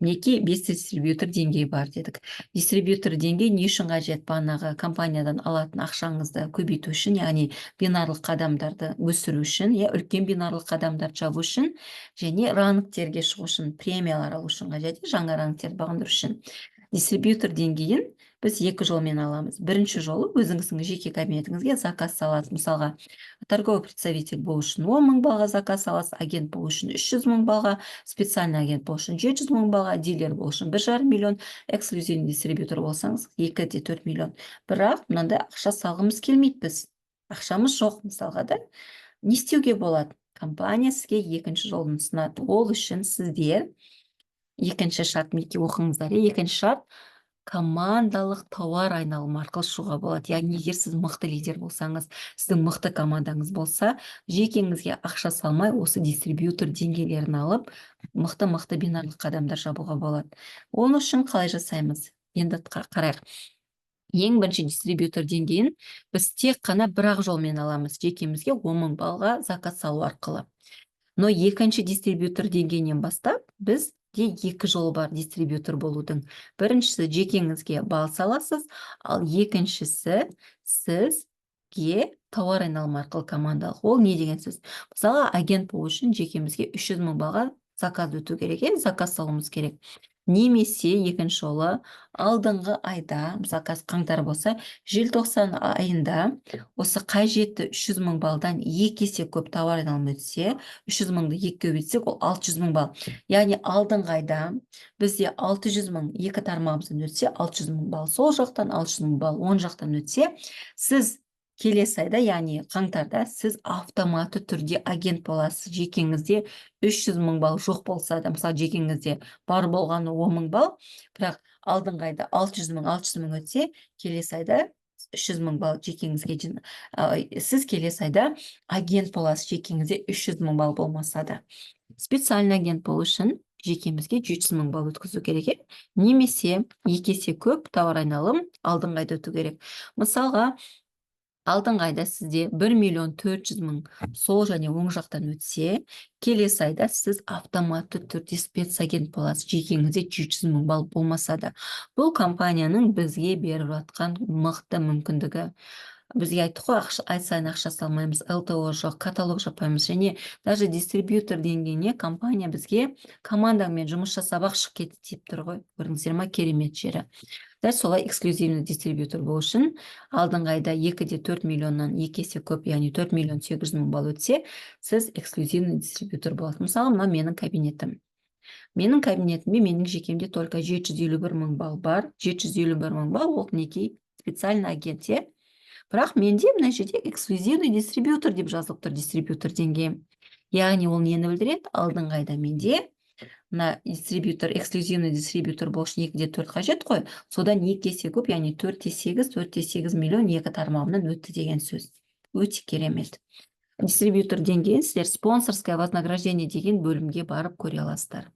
Мінекей 5 дистрибьютор деңгейі бар дедік. Дистрибьютор деңгей не үшін қажет? Бағанағы компаниядан алатын ақшаңызды көбейту үшін, яғни бинарлық қадамдарды өсіру үшін, үлкен бинарлық қадамдарды жабу үшін, және рангтерге шығу үшін, премиялар алу үшін қажет, жаңа рангтерді бағындыру үшін. Дистрибьютор деңгейін біз екі жолмен аламыз. Бірінші жолы өзіңіздің жеке кабинетіңізге заказ саласыз. Мысалға, торговый представитель болу үшін 10 мың балға заказ саласыз, агент болу үшін 300 мың балға, специальный агент болу үшін 700 мың балға, дилер болу үшін 1,5 миллион, эксклюзивный дистрибьютор болсаңыз 2,4 миллион. Бірақ мынандай ақша салғымыз келмейді біз. Ақшамыз жоқ, мысалға да. Не істеуге болады? Компания сізге екінші жолын ұсынады. Ол үшін сіздер екінші шарт, мінекей оқыңыздар. Екінші шарт, командалық тауар айналымы арқылы шығуға болады. Яғни егер сіз мықты лидер болсаңыз, сіздің мықты командаңыз болса, жекеңізге ақша салмай, осы дистрибьютор деңгейлерін алып, мықты бинарлық қадамдар жабуға болады. Оның үшін қалай жасаймыз? Енді қарайық. Ең бірінші дистрибьютор деңгейін біз тек қана бір-ақ жолмен аламыз. Жекемізге 10 мың балға заказ салу арқылы. Но екінші дистрибьютор деңгейінен бастап, бізде екі жол бар дистрибьютор болудың. Біріншісі жекеңізге балл саласыз, ал екіншісі сізге тауар айналымы арқылы командалық. Ол не деген сөз? Мысалы, агент болу үшін жекемізге 300 мың балға заказ өту керек, заказ салуымыз керек. Немесе екінші жолы алдыңғы айда, заказ қаңтар болса, желтоқсан айында осы қажетті 300 мың балдан 2 есе көп тауар айналымы өтсе, 300 мыңды 2-ге көбейтсек, ол 600 мың балл. Яғни алдыңғы айда бізде 600 мың екі тармағымыздан өтсе, 600 мың балл сол жақтан, 600 мың балл оң жақтан өтсе, сіз келесі айда, яғни қаңтарда, сіз автоматты түрде агент боласыз. Жекеңізде 300 мың балл жоқ болса да, мысалы жекеңізде бар болғаны 10 мың балл, бірақ алдыңғы айда 600 мың өтсе, келесі айда 300 мың балл жекеңізге, сіз келесі айда агент боласыз, жекеңізде 300 мың балл болмаса да. Специальный агент болу үшін жекемізге 700 мың балл өткізу керек, немесе 2 есе көп тауар айналым алдыңғы айда өту керек. Мысалға, Алдыңғы айда сізде 1.400.000 сол және оң жақтан өтсе, келесі айда сіз автоматты түрде спецагент боласыз. Жекеңізде 700.000 балл болмаса да. Бұл компанияның бізге беріп жатқан мықты мүмкіндігі. Бізге айттық қой, ай сайын ақша салмаймыз, ЛТО жоқ, каталог жаппаймыз, және даже дистрибьютор деңгейіне компания бізге командаңмен жұмыс жасап ақ шығып кетті деп тұр ғой. Көрдіңіздер ма, керемет жері. Дәл солай эксклюзивный дистрибьютор болу үшін алдыңғы айда 2,4 миллионнан 2 есе көп, яғни 4.800.000 балл өтсе, сіз эксклюзивный дистрибьютор боласыз. Мысалы, мына менің кабинетім. Менің кабинетімде, менің жекемде только 751.000 балл бар. 751.000 балл ол некий специальный агент, е. Бірақ менде мына жерде эксклюзивный дистрибьютор деп жазылып тұр, дистрибьютор деңгейі. Яғни ол нені білдіреді? Алдыңғы айда менде мына дистрибьютор, эксклюзивный дистрибьютор болу үшін 2,4 қажет қой. Содан 2 есе көп, яғни 4,8 миллион 2 тармағынан өтті деген сөз. Өте керемет. Дистрибьютор деңгейін сіздер спонсорское вознаграждение деген бөлімге барып көре аласыздар.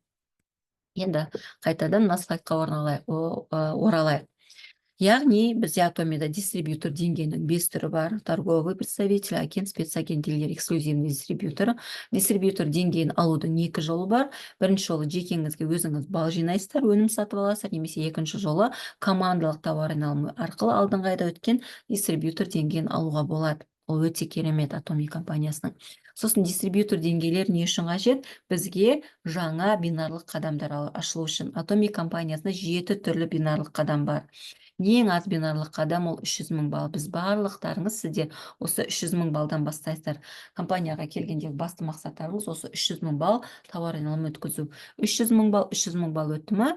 Енді қайтадан мына слайдқа оралайық. Яғни бізде Атомида дистрибьютор деңгейінің 5 түрі бар. Торговый представитель, агент, спецагент, дилер, эксклюзивный дистрибьютор. Дистрибьютор деңгейін алудың 2 жолы бар. Бірінші жолы жекеңізге өзіңіз балл жинайсыздар, өнім сатып аласыздар, немесе екінші жолы командалық тауар айналымы арқылы алдыңғы айда өткен дистрибьютор деңгейін алуға болады. Ол өте керемет Атоми компаниясының. Сосын дистрибьютор деңгейлер не үшін қажет? Бізге жаңа бинарлық қадамдар ашылу үшін. Атоми компаниясында 7 түрлі бинарлық қадам бар. Ең аз бинарлық қадам ол 300.000 балл. Біз барлықтарыңыз сізде осы 300.000 балдан бастайсыздар. Компанияға келгендегі басты мақсаттарыңыз осы 300.000 балл тауар айналымы өткізу. 300.000 балл өтті ма,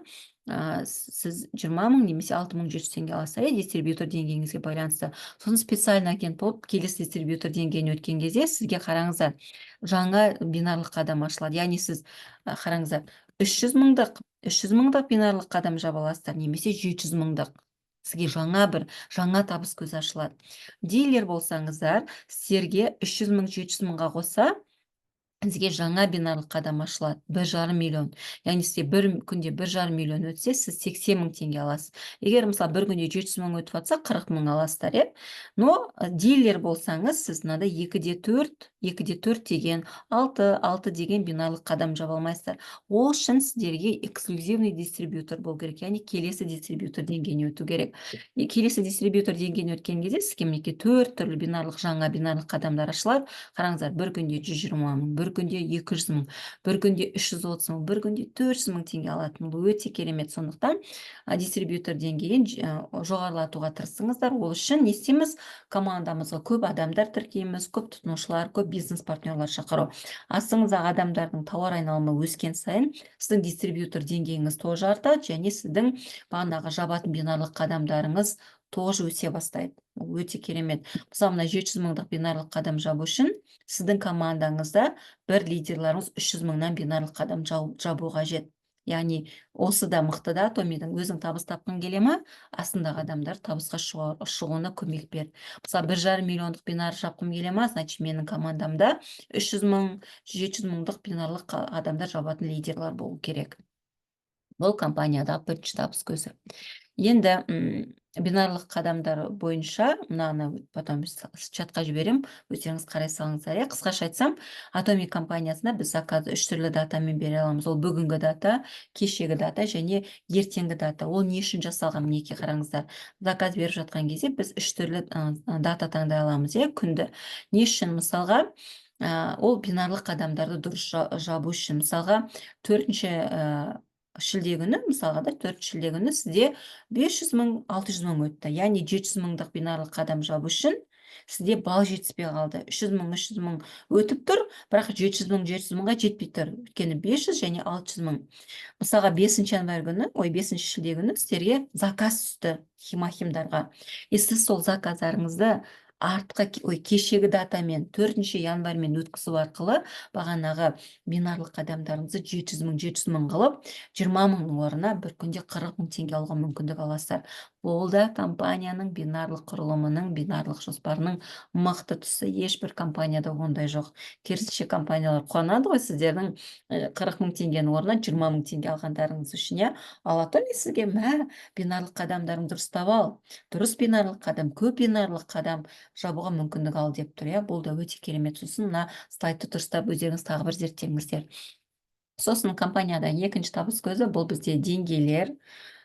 сіз 20.000 немесе 6.700 теңге аласыз, дистрибьютор деңгейіңізге байланысты. Сосын специальный агент болып, келесі дистрибьютор деңгейіне өткен кезде сізге қараңыздар, жаңа бинарлық қадам ашылады. Яғни сіз қараңыздар, 300.000-дық бинарлық қадам жаба аласыздар, немесе 700.000-дық. Сізге жаңа табыс көзі ашылады. Дилер болсаңыздар, сіздерге 300.000-700.000-ға қоса сізге жаңа бинарлық қадам ашылады, 1,5 миллион. Яғни сізде бір күнде 1,5 миллион өтсе, сіз 80.000 теңге аласыз. Егер мысалы бір күнде 700.000 өтіп жатса, 40.000 аласыздар, е. Но дилер болсаңыз, сіз мынада 2,4 деген, 6 деген бинарлық қадам жаба алмайсыздар. Ол үшін сіздерге эксклюзивный дистрибьютор болу керек, яғни келесі дистрибьютор деңгейіне өту керек. Келесі дистрибьютор деңгейіне өткен кезде сізге мінекей 4 түрлі жаңа бинарлық қадамдар ашылады. Қараңыздар, бір күнде 120.000, бір күнде 200.000, бір күнде 330.000, бір күнде 400.000 теңге алатын. Бұл өте керемет. Сондықтан дистрибьютор деңгейін жоғарылатуға тырысыңыздар. Ол үшін не істейміз? Командамызға көп адамдар тіркейміз, көп тұтынушылар, көп бизнес партнерлар шақыру. Астыңыздағы адамдардың тауар айналымы өскен сайын, сіздің дистрибьютор деңгейіңіз тоже артады, және сіздің бағанағы жабатын бинарлық қадамдарыңыз тоже өсе бастайды. Өте керемет. Мысалы, мына 700.000-дық бинарлық қадам жабу үшін сіздің командаңызда бір лидерларыңыз 300.000-нан бинарлық қадам жабу қажет. Яғни осы да мықты да, Атомидің өзің табыс тапқың келе ма, астындағы адамдар табысқа шығуына көмек бер. Мысалы, 1,5 миллиондық бинар жапқым келе ма, значит, менің командамда 300.000, 700.000-дық бинарлық адамдар жабатын лидерлар болу керек. Бұл компанияда бірінші табыс көзі. Енді бинарлық қадамдар бойынша, мынаны потом чатқа жіберем, өздеріңіз қарай салыңыздар. Қысқаша айтсам, Атоми компаниясында біз заказды 3 түрлі датамен бере аламыз. Ол бүгінгі дата, кешегі дата және ертеңгі дата. Ол не үшін жасалған, мінекей қараңыздар. Заказ беріп жатқан кезде біз 3 түрлі дата таңдай аламыз, күнді. Не үшін? Мысалға, ол бинарлық қадамдарды дұрыс жабу үшін. Мысалға, 4 шілде күні, мысалға да 4 шілде күні сізде 500.000, 600.000 өтті. Яғни 700.000-дық бинарлық қадам жабу үшін сізде балл жетіспей қалды. 300.000, 300.000 өтіп тұр, бірақ 700.000-ға жетпей тұр. Өйткені 500 және 600.000. Мысалға 5 январь күні, 5 шілде күні сіздерге заказ түсті химахимдарға. Сіз сол заказдарыңызды кешегі датамен 4 январьмен өткізу арқылы бағанағы бинарлық қадамдарыңызды 700.000 қылып, 20.000 орнына бір күнде 40.000 теңге алуға мүмкіндік аласыздар. Ол да компанияның бинарлық құрылымының, бинарлық жоспарының мықты тұсы. Ешбір компанияда ондай жоқ. Керісінше компаниялар қуанады ғой, сіздердің 40 мың теңгенің орнына 20 мың теңге алғандарыңыз үшін, иә. Ал Атоми сізге бинарлық қадамдарың дұрыстап ал, дұрыс бинарлық қадам, көп бинарлық қадам жабуға мүмкіндік ал деп тұр, иә. Бұл да өте керемет. Сосын мына слайдты дұрыстап өздеріңіз тағы бір зерттеңіздер. Сосын компанияда екінші табыс көзі, бұл бізде деңгейлер,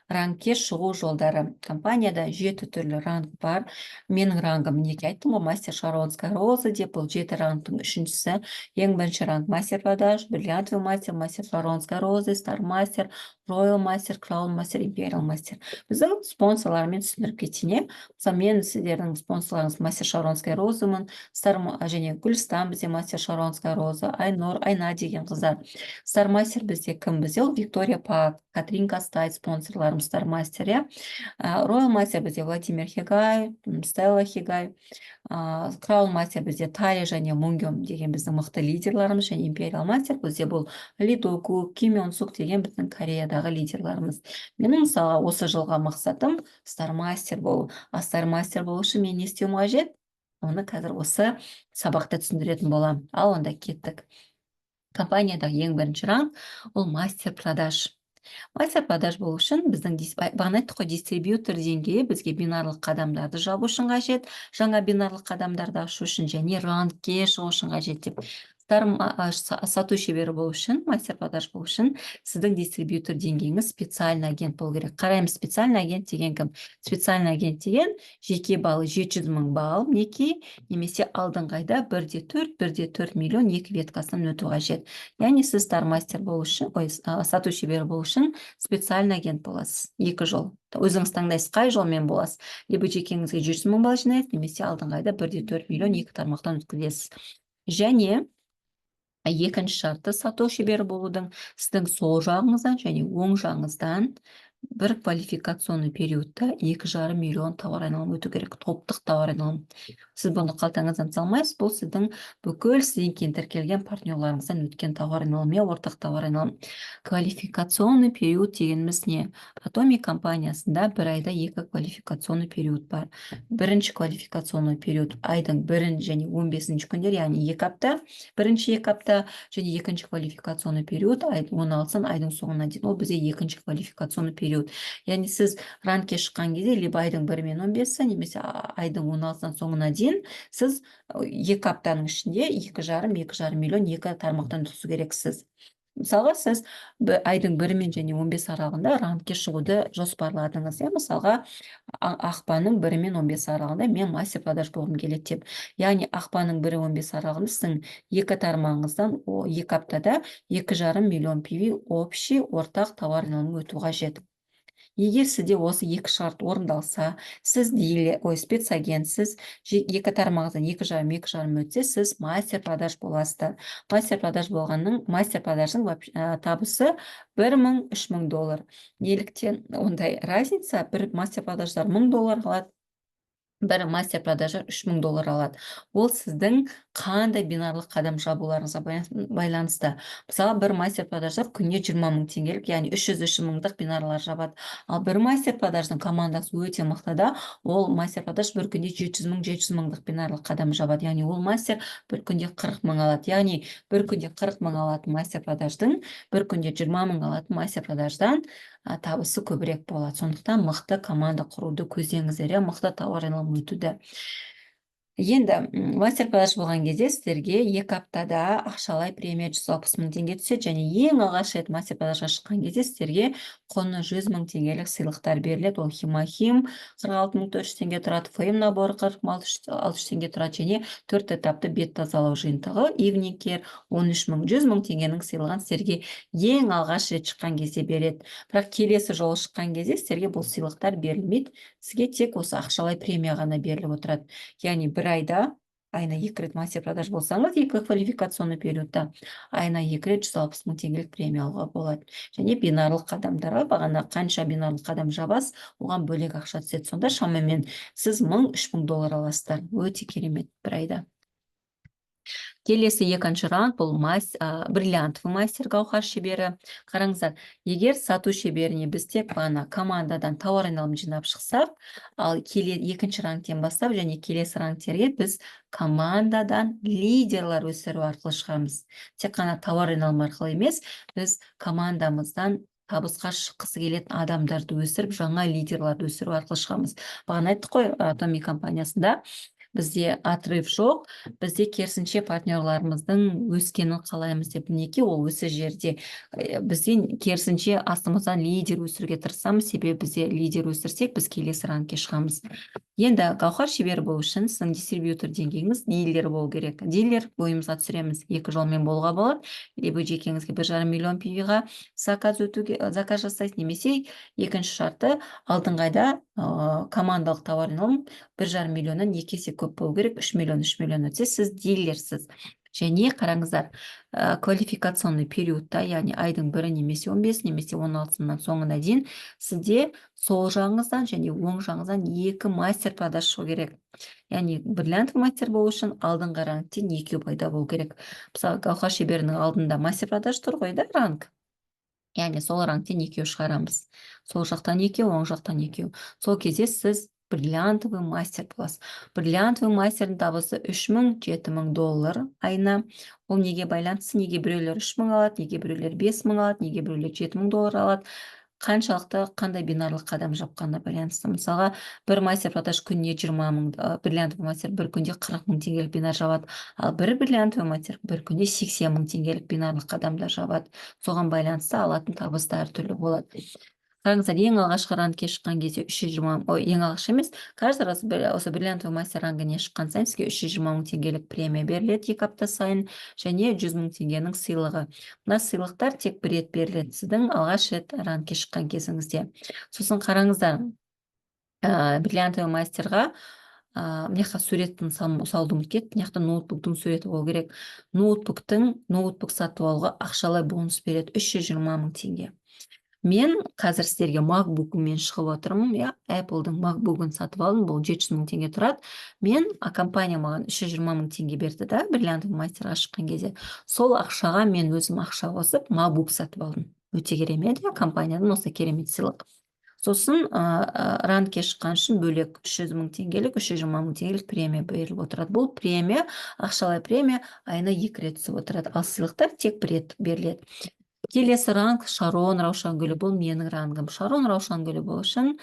рангке шығу жолдары. Компанияда 7 түрлі ранг бар. Менің рангым, неге айттым ғой, мастер Шаронская роза деп, бұл 7 рангтың үшіншісі. Ең бірінші ранг мастер продаж, бриллиантовый мастер, мастер Шаронская роза, стар мастер, роял мастер, краун мастер, империал мастер. Біздің спонсорлармен түсіндіріп кетейін. Мысалы, мен сіздердің спонсорларыңыз мастер Шаронская розамын, және Гүлстан бізде мастер Шаронская роза, Айнұр, Айна деген қыздар. Стар мастер бізде кім? Бізде ол Виктория Пак, Катринка Стай спонсорларым стар мастер, иә. Роял мастер бізде Владимир Хигай, Стелла Хигай, краун мастер бізде Тая және Мунгем деген біздің мықты лидерларымыз, және империал мастер бізде бұл Лидоку, Ким Йон Сук деген біздің Кореядағы лидерларымыз. Менің мысалға осы жылға мақсатым стар мастер болу. Стар мастер болу үшін мен не істеуім қажет? Оны қазір осы сабақта түсіндіретін боламын. Ал онда кеттік. Компаниядағы ең бірінші ранг ол мастер продаж. Мастер продаж болу үшін біздің бағана айттық қой, дистрибьютор деңгейі бізге бинарлық қадамдарды жабу үшін қажет, жаңа бинарлық қадамдарды ашу үшін, және рангке шығу үшін қажет деп. Сату шебері болу үшін, мастер продаж болу үшін сіздің дистрибьютор деңгейіңіз специальный агент болу керек. Қараймыз, специальный агент деген кім? Специальный агент деген жеке балл 700 мың балл, неке, немесе алдыңғы айда 1,4 миллион 2 веткасынан өту қажет. Яғни сіз стар мастер болу үшін, сату шебері болу үшін специальный агент боласыз. 2 жол. Өзіңіз таңдайсыз, қай жолмен боласыз. Либо жекеңізге 700 мың балл жинайсыз, немесе алдыңғы айда 1,4 миллион 2 тармақтан өткізесіз. Және екінші шарты сату шебері болудың, сіздің сол жағыңыздан және оң жағыңыздан бір квалификационный периодта 2,5 миллион тауар айналымы өту керек, топтық тауар айналымы. Сіз бұны қалтаңыздан салмайсыз, бұл сіздің бүкіл сізден кейін тіркелген партнерларыңыздан өткен тауар айналымы, ортақ тауар айналымы. Квалификационный период дегеніміз не? Атоми компаниясында бір айда 2 квалификационный период бар. Бірінші квалификационный период айдың 1 және 15 күндер, яғни 2 апта, бірінші 2 апта, және екінші квалификационный период 16 айдың соңына дейін. Ол бізде екінші квалификационный период. Яғни сіз рангке шыққан кезде, либо айдың 1 мен 15-і, немесе айдың 16-дан соңына дейін, сіз 2 аптаның ішінде 2,5 миллион 2 тармақтан өткізу керексіз. Мысалға, сіз айдың 1 мен және 15 аралығында рангке шығуды жоспарладыңыз. Мысалға, ақпанның 1 мен 15 аралығында мен мастер продаж болғым келеді деп. Яғни ақпанның 1-15 аралығында сіздің 2 тармағыңыздан 2 аптада 2,5 миллион PV общий ортақ тауар айналымы өту қажет. Егер сізде осы 2 шарт орындалса, сіз спецагентсіз, 2 тармағыңыздан 2,5 өтсе, сіз мастер продаж боласыздар. Мастер продаж болғанның, мастер продаждың табысы 1 мың, 3 мың доллар. Неліктен ондай разница? Бір мастер продаждар 1000 доллар алады, бір мастер продаждар 3 мың доллар алады. Ол сіздің қандай бинарлық қадам жабуларыңызға байланысты. Мысалы, бір мастер продаждар күніне 20 мың теңгелік, яғни 303 мыңдық бинарлар жабады. Ал бір мастер продаждың командасы өте мықтыда, ол мастер продаж бір күнде 700 мыңдық бинарлық қадам жабады. Яғни ол мастер бір күнде 40 мың алады. Яғни бір күнде 40 мың алатын мастер продаждың бір күнде 20 мың алатын мастер продаждан табысы көбірек болады. Сондықтан мықты команда құруды көздеңіздер, мықты тауар айналымы өтуді. Енді мастер продаж болған кезде сіздерге 2 аптада ақшалай премия 160 мың теңге түседі, және ең алғаш рет мастер продажға шыққан кезде сіздерге құны 100 мың теңгелік сыйлықтар беріледі. Ол Химахим 46.400 теңге тұрады, Фейм наборы 46.600 теңге тұрады, және 4 этапты бет тазалау жиынтығы, ивникер 13.100 мың теңгенің сыйлығын сіздерге ең алғаш рет шыққан кезде береді. Бірақ келесі жолы шыққан кезде сіздерге бұл сыйлықтар берілмейді, сізге тек осы ақшалай премия ғана беріліп отырады. Яғни бір айда, айына 2 рет мастер продаж болсаңыз, 2 квалификационный периодта айына 2 рет 160 мың теңгелік премия алуға болады. Және бинарлық қадамдарға, бағана қанша бинарлық қадам жабасыз, оған бөлек ақша түседі. Сонда шамамен сіз 1000-3000 доллар аласыздар. Өте керемет бір айда. Келесі екінші ранг бұл бриллиантовый мастер гауһар шебері. Қараңыздар, егер сату шеберіне біз тек ғана командадан тауар айналымын жинап шықсақ, ал екінші рангтен бастап және келесі рангтерге біз командадан лидерлар өсіру арқылы шығамыз. Тек қана тауар айналымы арқылы емес, біз командамыздан табысқа шыққысы келетін адамдарды өсіріп, жаңа лидерларды өсіру арқылы шығамыз. Бағана айттық қой, Atomy компаниясында бізде отрыв жоқ, бізде керісінше партнерларымыздың өскенін қалаймыз деп. Неге ол осы жерде бізде керісінше астымыздан лидер өсіруге тырысамыз, себебі бізде лидер өсірсек, біз келесі рангке шығамыз. Енді гауһар шебері болу үшін сіздің дистрибьютор деңгейіңіз дилер болу керек. Дилер ойымызға түсіреміз, екі жолмен болуға болады. Либо жекеңізге 1,5 миллион PV-ға заказ жасайсыз, немесе екінші шарты алдыңғайда командалық тауар айналым 1,5 миллионнан 2 есе көп болу керек, 3 миллион өтсе, сіз дилерсіз. Және қараңыздар, квалификационный периодта, яғни айдың 1 немесе 15, немесе 16-нан соңына дейін сізде сол жағыңыздан және оң жағыңыздан 2 мастер продаж шығу керек. Яғни бриллиантовый мастер болу үшін алдыңғы рангтен 2 пайда болу керек. Мысалы, гауһар шеберінің алдында мастер продаж тұр ғой, да, ранг. Яғни сол рангтен 2 шығарамыз. Сол жақтан 2, оң жақтан 2. Сол кезде сіз бриллиантовый мастер боласыз. Бриллиантовый мастердің табысы $3000-7000 айына. Ол неге байланысты? Неге біреулер 3000 алады, неге біреулер 5000 алады, неге біреулер $7000 алады? Қаншалықты қандай бинарлық қадам жапқанына байланысты. Мысалға, бір мастер продаж күніне 20 000, бриллиантовый мастер бір күнде 40 000 теңгелік бинар жабады, ал бір бриллиантовый мастер бір күнде 80 000 теңгелік бинарлық қадамдар жабады. Соған байланысты алатын табысы әртүрлі болады. Қараңыздар, ең алғашқы рангке шыққан кезде 320, ең алғаш емес, каждый раз осы бриллиантовый мастер рангіне шыққан сайын сізге 320 000 теңгелік премия беріледі 2 апта сайын, және 100 000 теңгенің сыйлығы. Мына сыйлықтар тек бір рет беріледі сіздің алғаш рет рангке шыққан кезіңізде. Сосын қараңыздар, бриллиантовый мастерға мына жаққа суреттің салуды ұмытып кеттім. Мына жақта ноутбуктың суреті болу керек. Ноутбук сатып алуға ақшалай бонус береді 320 000 теңге. Мен қазір сіздерге MacBook-мен шығып отырмын, Apple-дың MacBook-ын сатып алдым, бұл 700 000 теңге тұрады. Мен компания маған 320 000 теңге берді, да, бриллиантовый мастерға шыққан кезде. Сол ақшаға мен өзім ақша қосып, MacBook сатып алдым. Өте керемет, компаниядан осы керемет сыйлық. Сосын рангке шыққан үшін бөлек 300 000 теңгелік, 320 000 теңгелік премия беріліп отырады. Бұл премия, ақшалай премия айына 2 рет түсіп отырады, ал сыйлықтар тек бір рет беріледі. Келесі ранг Шарон Раушангүлі, бұл менің рангым. Шарон Раушангүлі бол үшін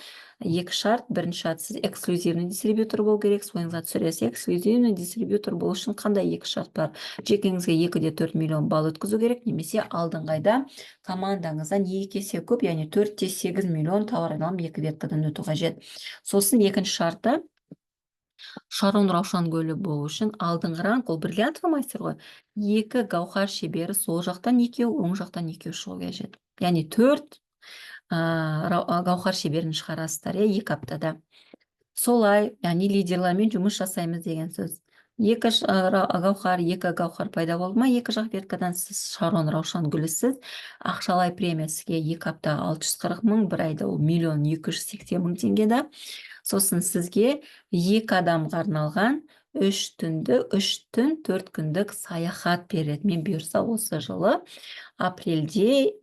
2 шарт. Бірінші шарт, сіз эксклюзивный дистрибьютор бол керек, ойыңызға түсіресіз. Эксклюзивный дистрибьютор бол үшін қандай 2 шарт бар? Жекеңізге 2-де 4 миллион балл өткізу керек, немесе алдыңғайда командаңыздан 2 есе көп, яғни 4-те 8 миллион тауар айналым 2 веткадан өту қажет. Сосын екінші шарты, Шарон Раушангүлі болу үшін алдыңғы ранг, ол бриллиантовый мастер ғой, 2 гауһар шебері сол жақтан 2, оң жақтан 2 шығу қажет. Яғни 4 гауһар шеберін шығарасыздар 2 аптада. Солай, яғни лидерлармен жұмыс жасаймыз деген сөз. 2 гауһар пайда болды ма, 2 жақ веткадан сіз Шарон Раушангүлісіз, ақшалай премиясыге 2 апта 640 000, бір айда ол 1 280 000 теңгеде. Сосын сізге 2 адамға арналған 3 түн 4 күндік саяхат береді. Мен бұйырса осы жылы апрельде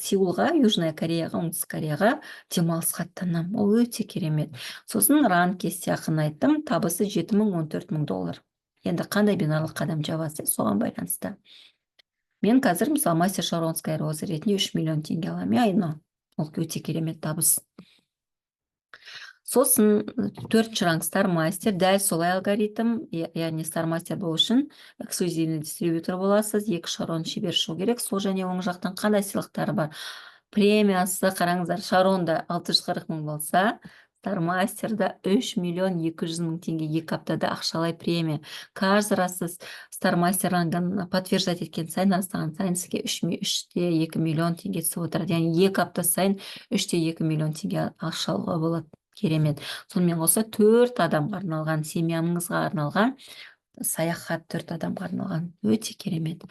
Сеулға, Южная Кореяға, Оңтүстік Кореяға демалысқа аттанамын. Ол өте керемет. Сосын ранг сыйақыны айттым, табысы $7000-14 000. Енді қандай бинарлық қадам жабасыз, соған байланысты. Мен қазір мысалы мастер Шаронская роза ретінде 3 миллион теңге аламын айына. Ол өте керемет табыс. Сосын 4-ші ранг Star Master, дәл солай алгоритм, яғни Star Master болу үшін эксклюзивный дистрибьютор боласыз, 2 Шарон шебер шығу керек, сол және оң жақтан қандай сыйлықтары бар? Премиясы, қараңыздар, Шаронда 640 000 болса, Star Master'да 3 200 000 теңге 2 аптада ақшалай премия. Каждый раз сіз Star Master рангын подтверждать еткен сайын, растаған сайын сізге 3-те 2 миллион теңге түсіп отырады. Яғни 2 апта сайын 3-те 2 миллион теңге ақшалауға болады. Керемет. Сонымен қоса 4 адамға арналған, семьяңызға арналған саяхат 4 адамға арналған. Өте керемет.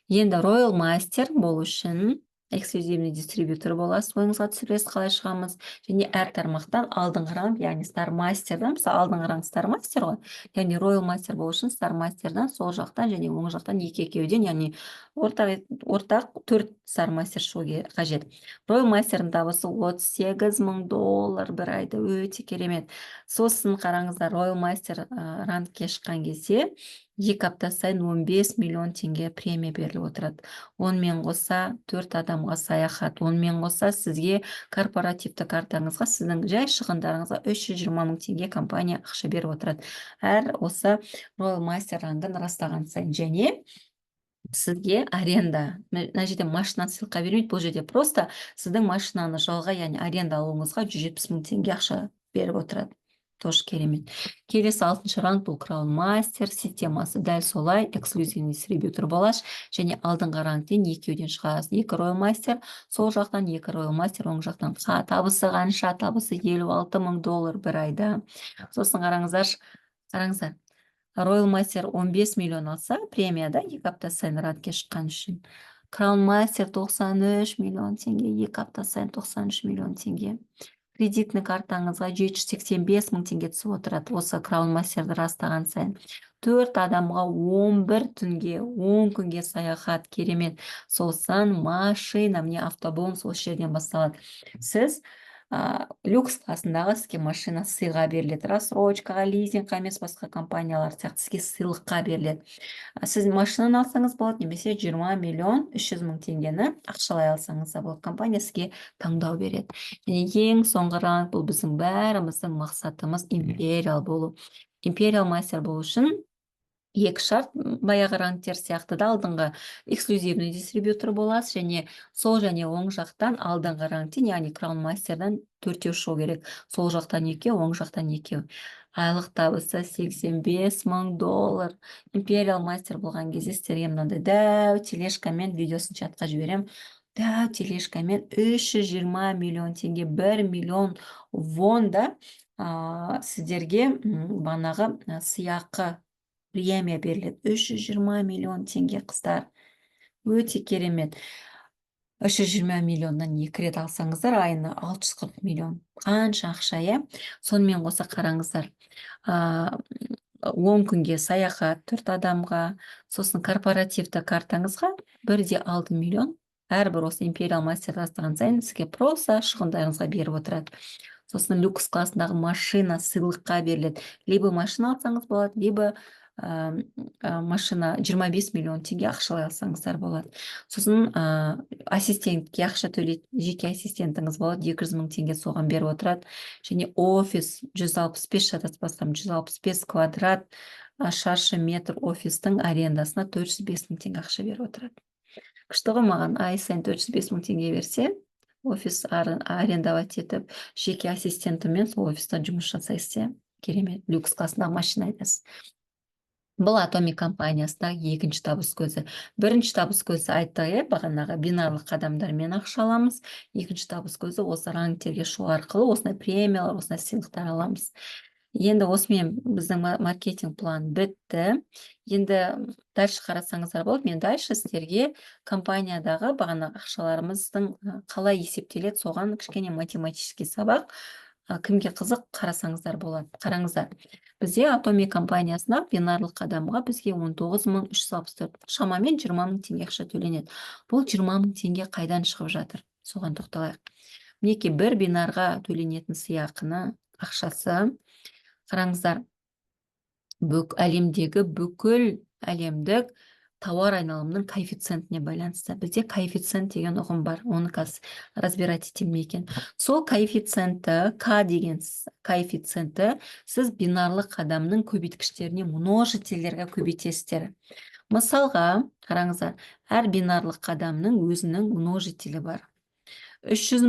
Енді Royal Master болу үшін эксклюзивный дистрибьютор боласыз, ойыңызға түсіресіз қалай шығамыз, және әр тармақтан алдыңғы ранг, яғни Star Master'дан, мысалы алдыңғы ранг Star Master ғой, яғни Royal Master болу үшін Star Master'дан сол жақтан және оң жақтан екеуден, яғни ортақ 4 Star Master шығу қажет. Royal Master'ın табысы $38.000 бір айда, өте керемет. Сосын қараңыздар, Royal Master рангке шыққан кезде 2 апта сайын 15 миллион теңге премия беріліп отырады. Онымен қоса 4 адамға саяхат, онымен қоса сізге корпоративті картаңызға, сіздің жай шығындарыңызға 320 мың теңге компания ақша беріп отырады. Әр осы Royal Master рангын растаған сайын. Және сізге аренда, мына жерде машина сыйлыққа бермейді, бұл жерде просто сіздің машинаны жалға, яғни аренда алуыңызға 170 мың теңге ақша беріп отырады. Тоже керемет. Келесі 6-шы ранг бұл Crown Master системасы. Дәл солай эксклюзивный дистрибьютор боласыз, және алдыңғы рангтен екеуден шығасыз. 2 Royal Master, сол жақтан 2 Royal Master, оң жақтан. Табысы қанша? Табысы $56 мың бір айда. Сосын қараңыздар. Royal Master 15 миллион алса, премияда 2 апта сайын рангке шыққан үшін. Crown Master 93 миллион теңге, 2 апта сайын 93 миллион теңге. Кредитный картаңызға 785 мың теңге түсіп отырады. Осы Crown Master'ды растаған сайын. 4 адамға 11 түнге, 10 күнге саяхат, керемет. Сосын машина, міне автобус осы жерден басталады. Сіз люкс классындағы сізге машина сыйға беріледі. Рассрочкаға, лизингқа емес, басқа компаниялар сияқты сізге сыйлыққа беріледі. Сіз машинаны алсаңыз болады, немесе 20 миллион 300 мың теңгені ақшалай алсаңыз болады. Компания сізге таңдау береді. Және ең соңғы ранг, бұл біздің бәріміздің мақсатымыз империал болу. Империал мастер болу үшін екі шарт, баяғы рангтер сияқты да алдыңғы эксклюзивный дистрибьютор боласыз, және сол және оң жақтан алдыңғы рангтен, яғни Crown Master'дан 4 шығу керек. Сол жақтан 2, оң жақтан 2. Айлық табысы $85 мың. Imperial Master болған кезде сіздерге мынандай дәу тележкамен, видеосын чатқа жіберем. Дәу тележкамен 320 миллион теңге, 1 миллион вонда сіздерге банағы сыйақы премия беріледі. 320 миллион теңге, қыздар. Өте керемет. 320 миллионнан 2 рет алсаңыздар, айына 640 миллион. Қанша ақша, е? Сонымен қоса қараңыздар. 10 күнге саяхат 4 адамға, сосын корпоративті картаңызға 1,6 миллион. Әрбір осы Imperial Master растаған сайын сізге просто шығындарыңызға беріп отырады. Сосын люкс классындағы машина сыйлыққа беріледі. Либо машина алсаңыз болады, либо машина 25 миллион теңге ақшалай алсаңыздар болады. Сосын ассистентке ақша төлейді, жеке ассистентіңіз болады, 200 мың теңге соған беріп отырады. Және офис 165 шатаспастан 165 квадрат шаршы метр офистің арендасына 405 мың теңге ақша беріп отырады. Күшті ғой, маған ай сайын 405 мың теңге берсе, офис арендовать етіп, жеке ассистентімен сол офиста жұмыс жасайсыз, керемет, люкс классындағы машина айтасыз. Бұл Atomi компаниясындағы екінші табыс көзі. Бірінші табыс көзі айтты, бағанағы бинарлық қадамдармен ақша аламыз. Екінші табыс көзі осы рангтерге шығу арқылы осындай премиялар, осындай сыйлықтар аламыз. Енді осымен біздің маркетинг план бітті. Енді дальше қарасаңыздар болады. Мен дальше сіздерге компаниядағы бағанағы ақшаларымыздың қалай есептеледі, соған кішкене математический сабақ. Кімге қызық, қарасаңыздар болады. Қараңыздар. Бізде Atomi компаниясына бинарлық қадамға бізге 19.364, шамамен 20 мың теңге ақша төленеді. Бұл 20 мың теңге қайдан шығып жатыр? Соған тоқталайық. Мінекей бір бинарға төленетін сыйақыны ақшасы, қараңыздар, әлемдегі бүкіл әлемдік тауар айналымның коэффициентіне байланысты. Бізде коэффициент деген ұғым бар, оны қазір разбирать етемін екен. Сол коэффициенті, К деген коэффициенті, сіз бинарлық қадамның көбейткіштеріне, множительдерге көбейтесіздер. Мысалға, қараңыздар, әр бинарлық қадамның өзінің множителі бар. 300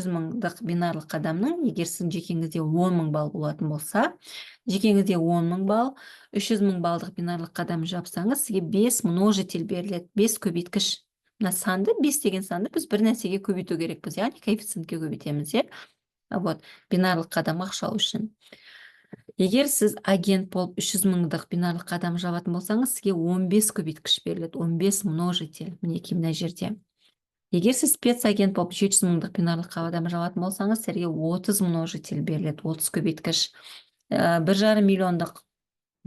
мыңдық бинарлық қадамның, егер сіздің жекеңізде 10 мың балл болатын болса, жекеңізде 10 мың балл, 300 мың балдық бинарлық қадам жапсаңыз, сізге 5 множитель беріледі, 5 көбейткіш. Мына санды, 5 деген санды біз бір нәрсеге көбейту керекпіз, яғни коэффициентке көбейтеміз, вот, бинарлық қадам ақша үшін. Егер сіз агент болып 300 мыңдық бинарлық қадам жабатын болсаңыз, сізге 15 көбейткіш беріледі, 15 множитель, мінекей мына жерде. Егер сіз спецагент болып 700 мыңдық бинарлық қабадам жабатын болсаңыз, сізге 30 множитель беріледі, 30 көбейткіш. 1,5 миллиондық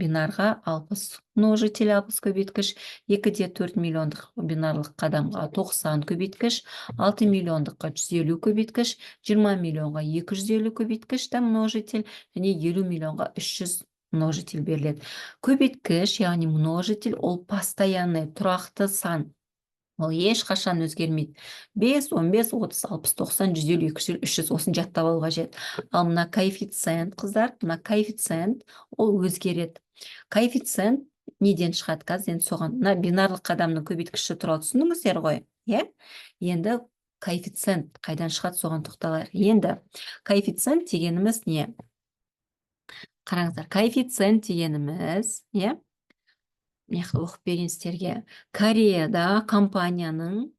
бинарға 60 множитель, 60 көбейткіш, 2-де 4 миллиондық бинарлық қадамға 90 көбейткіш, 6 миллиондыққа 150 көбейткіш, 20 миллионға 250 көбейткіш та множитель, және 50 миллионға 300 множитель беріледі. Көбейткіш, яғни множитель, ол постоянный, тұрақты сан. Ол ешқашан өзгермейді. 5, 15, 30, 60, 90, 150, 200, 300 осын жаттап алу қажет. Ал мына коэффициент, қыздар, мына коэффициент ол өзгереді. Коэффициент неден шығады? Қазір енді соған, мына бинарлық қадамның көбейткіші туралы түсіндіңіздер ғой, иә? Енді коэффициент қайдан шығады, соған тоқталайық. Енді коэффициент дегеніміз не? Қараңыздар, коэффициент дегеніміз, иә? Оқып берейін сіздерге. Кореяда компанияның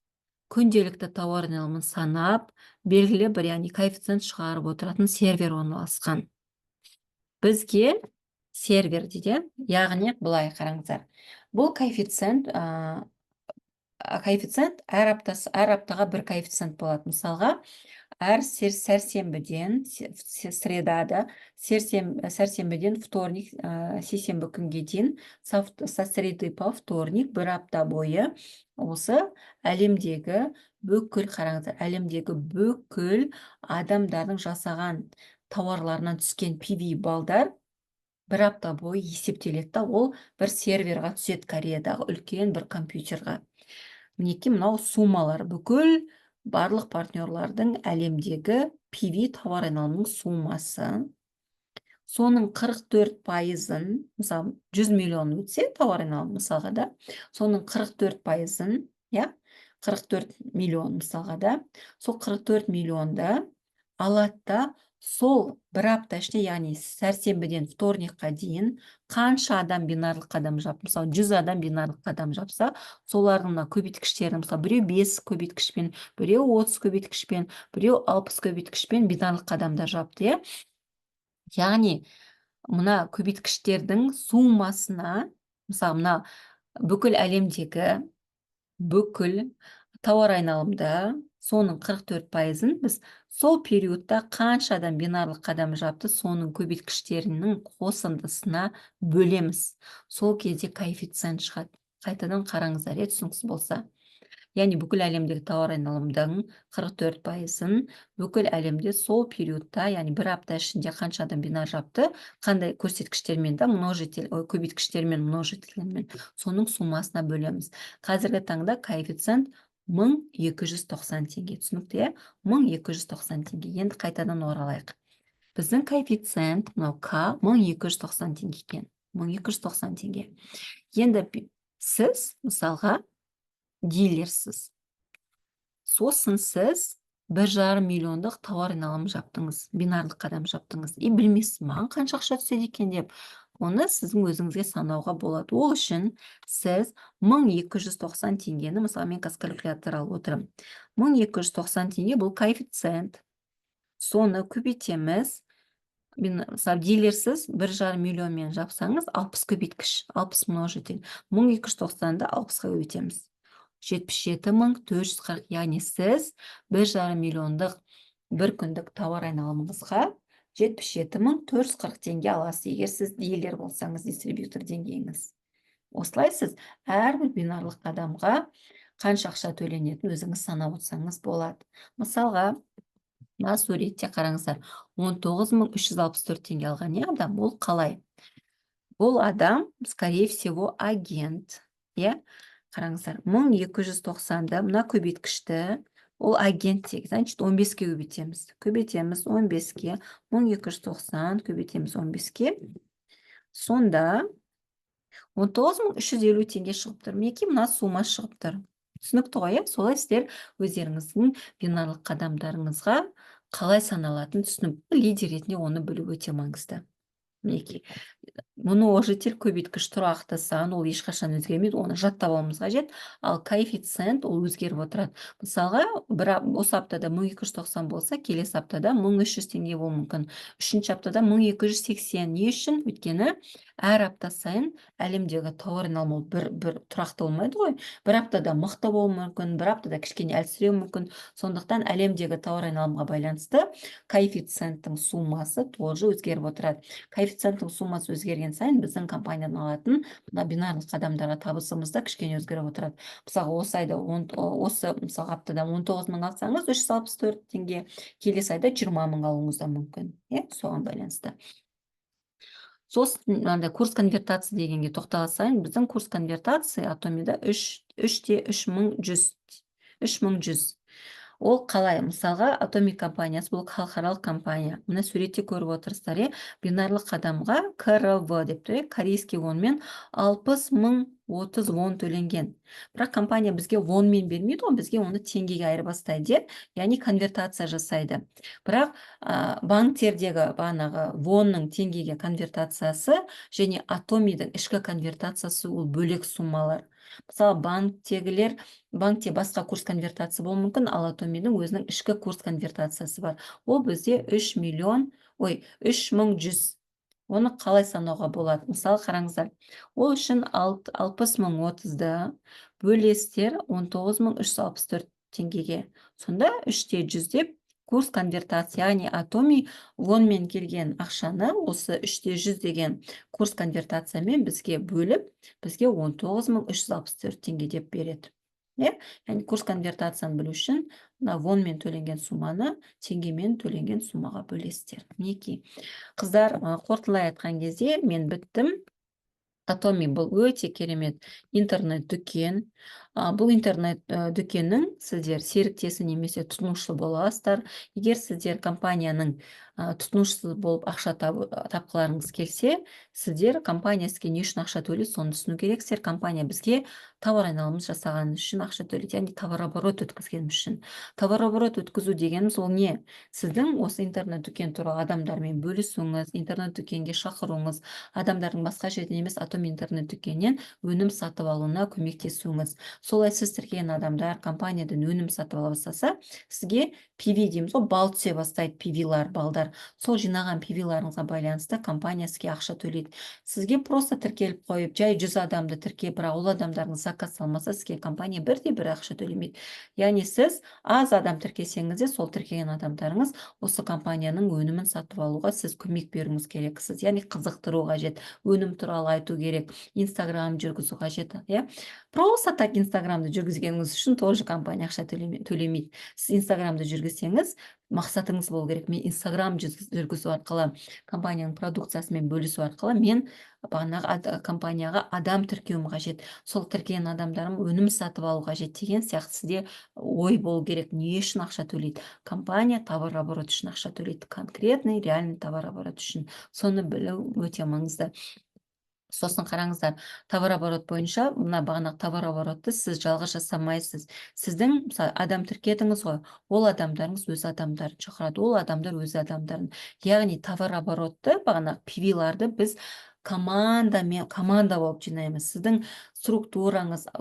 күнделікті тауар айналымын санап, белгілі бір, яғни коэффициент шығарып отыратын сервер орналасқан. Бізге сервер дейді, яғни былай қараңыздар. Бұл коэффициент әр аптаға бір коэффициент болады. Мысалға, әр сәрсенбіден, средада, сәрсенбіден вторник, сейсенбі күнге дейін, со среды по вторник, бір апта бойы, осы әлемдегі бүкіл, қараңыздар, әлемдегі бүкіл адамдардың жасаған тауарларынан түскен PV балдар бір апта бойы есептеледі, ол бір серверға түседі, Кореядағы үлкен бір компьютерға. Мінекей мынау суммалар, бүкіл барлық партнерлардың әлемдегі PV тауар айналымының суммасы. Соның 44%-ын, мысалы, 100 миллион өтсе тауар айналымы мысалға да, соның 44%-ын, 44 миллион мысалға да, сол 44 миллионда алады да, сол бір апта ішінде, яғни сәрсенбіден вторникқа дейін қанша адам бинарлық қадам жапты, мысалы 100 адам бинарлық қадам жапса, солардың көбейткіштері, мысалы біреу 5 көбейткішпен, біреу 30 көбейткішпен, біреу 60 көбейткішпен бинарлық қадамдар жапты. Яғни мына көбейткіштердің суммасына, мысалы мына бүкіл әлемдегі бүкіл тауар айналымда соның 44%-ын біз сол периодта қанша адам бинарлық қадам жапты, соның көбейткіштерінің қосындысына бөлеміз. Сол кезде коэффициент шығады. Қайтадан қараңыздар, түсініксіз болса. Яғни бүкіл әлемдегі тауар айналымдың 44%-ын бүкіл әлемде сол периодта, яғни бір апта ішінде қанша адам бинар жапты, қандай көрсеткіштермен да, көбейткіштермен, множительмен, соның суммасына бөлеміз. Қазіргі таңда коэффициент 1290 теңге. Түсінікті, 1290 теңге. Енді қайтадан оралайық. Біздің коэффициент, мынау К, 1290 теңге екен. 1290 теңге. Енді сіз, мысалға, дилерсіз. Сосын сіз 1,5 миллиондық тауар айналымы жаптыңыз, бинарлық қадам жаптыңыз. Білмейсіз, маған қанша ақша түседі екен деп. Оны сіздің өзіңізге санауға болады. Ол үшін сіз 1290 теңгені, мысалы, мен қазір калькулятор алып отырмын. 1290 теңге бұл коэффициент. Соны көбейтеміз. Мысалы, дилерсіз 1,5 миллионмен жапсаңыз, 60 көбейткіш, 60 множитель. 1290-ды 60-ға көбейтеміз. 77.440, яғни сіз 1,5 миллиондық бір күндік тауар айналымыңызға 77.440 теңге аласыз, егер сіз дилер болсаңыз, дистрибьютор деңгейіңіз. Осылай сіз әрбір бинарлық қадамға қанша ақша төленетін өзіңіз санап отырсаңыз болады. Мысалға, мына суретте қараңыздар, 19.364 теңге алған адам, ол қалай? Бұл адам, скорее всего, агент. Қараңыздар, 1290-ды, мұна көбейткішті, ол агент тегі, значит, 15-ке көбейтеміз. Көбейтеміз 15-ке, 1290 көбейтеміз 15-ке. Сонда 19.350 теңге шығып тұр. Мінекей мына сумма шығып тұр. Түсінікті ғой, солай сіздер өздеріңіздің бинарлық қадамдарыңызға қалай саналатын түсініп, лидер ретінде оны білу өте маңызды. Мінекей, мұны ожитель көбейткіш тұрақты сан, ол ешқашан өзгермейді, оны жаттап алуымыз қажет. Ал коэффициент ол өзгеріп отырады. Мысалға, осы аптада 1290 болса, келесі аптада 1300 теңге болуы мүмкін. Үшінші аптада 1280. Не үшін? Өйткені әр апта сайын әлемдегі тауар айналымы бір тұрақты болмайды ғой. Бір аптада мықты болуы мүмкін, бір аптада кішкене әлсіреуі мүмкін. Сондықтан әлемдегі тауар айналымға байланысты коэффициенттің суммасы тоже өзгеріп отырады. Коэффициенттің суммасы өзгерген сайын біздің компаниядан алатын мына бинарлық адамдарға табысымыз да кішкене өзгеріп отырады. Мысалға, осы айда осы мысалы аптада 19 мың алсаңыз 364 теңге, келесі айда 20 мың алуыңыз да мүмкін. Соған байланысты. Сосын мынандай курс конвертация дегенге тоқтала сайын, біздің курс конвертация Атомида 3-те 3100. Ол қалай? Мысалға, Atomi компаниясы бұл халықаралық компания. Мына суретте көріп отырсыздар, бинарлық адамға КРВ деп тұр, корейский вонмен 60 мың 30 вон төленген. Бірақ компания бізге вонмен бермейді, бізге оны теңгеге айырбастайды, яғни конвертация жасайды. Бірақ банктердегі бағанағы вонның теңгеге конвертациясы және Атомидің ішкі конвертациясы ол бөлек суммалар. Мысалы, банкте басқа курс конвертация болуы мүмкін, ал Атомидің өзінің ішкі курс конвертациясы бар. Ол бізде 3100. Оны қалай санауға болады? Мысалы, қараңыздар. Ол үшін 60 мың 30-ды бөлесіздер 19 мың 364 теңгеге. Сонда 3-те 100 деп курс конвертация, яғни Атоми вонмен келген ақшаны осы 3-те 100 деген курс конвертациямен бізге бөліп, бізге 19 мың 364 теңге деп береді. Яғни курс конвертацияны білу үшін вонмен төленген сумманы теңгемен төленген суммаға бөлесіздер. Мінекей. Қыздар, қорытындылай айтқан кезде мен біттім. Atomi бұл өте керемет интернет-дүкен. Бұл интернет-дүкеннің сіздер серіктесі немесе тұтынушы боласыздар. Егер сіздер компанияның тұтынушысы болып ақша тапқыларыңыз келсе, сіздер компания сізге не үшін ақша төлейді, соны түсіну керексіздер. Компания бізге товар айналымын жасаған үшін ақша төлейді, яғни товарооборот өткізген үшін. Товарооборот өткізу дегеніміз ол не? Сіздің осы интернет-дүкен туралы адамдармен бөлісуіңіз, интернет-дүкенге шақыруыңыз, адамдардың басқа жерден емес Atomi интернет-дүкеннен өнім сатып алуына көмектесуіңіз. Солай сіз тіркеген адамдар компаниядан өнім сатып ала бастаса, сізге PV дейміз, бал түсе бастайды, PV-лар, балдар. Сол жинаған PV-ларыңызға байланысты компания сізге ақша төлейді. Сізге просто тіркеліп қойып, жай 100 адамды тіркеп, бірақ ол адамдардың заказ салмаса, сізге компания бірде-бір ақша төлемейді. Яғни сіз аз адам тіркесеңіз де, сол тіркеген адамдарыңыз осы компанияның өнімін сатып алуға сіз көмек беруіңіз керексіз. Яғни қызықтыру қажет, өнім туралы айту керек, Инстаграм жүргізу қажет. Просто так Инстаграмды жүргізгеніңіз үшін тоже компания ақша төлемейді. Сіз Инстаграмды жүргізсеңіз, мақсатыңыз болу керек. Мен Инстаграм жүргізу арқылы, компанияның продукциясымен бөлісу арқылы мен бағанағы компанияға адам тіркеуім қажет. Сол тіркеген адамдарым өнім сатып алу қажет деген сияқты сізде ой болу керек. Не үшін ақша төлейді? Компания товарооборот үшін ақша төлейді. Конкретный, реальный товарооборот үшін. Соны білу өте маңызды. Сосын қараңыздар, товарооборот бойынша, мына бағанағы товарооборотты сіз жалғыз жасамайсыз. Сіздің адам тіркедіңіз ғой, ол адамдарыңыз өз адамдарын шақырады, ол адамдар өз адамдарын. Яғни товарооборотты, бағанағы PV-ларды біз команда болып жинаймыз. Сіздің структураңыз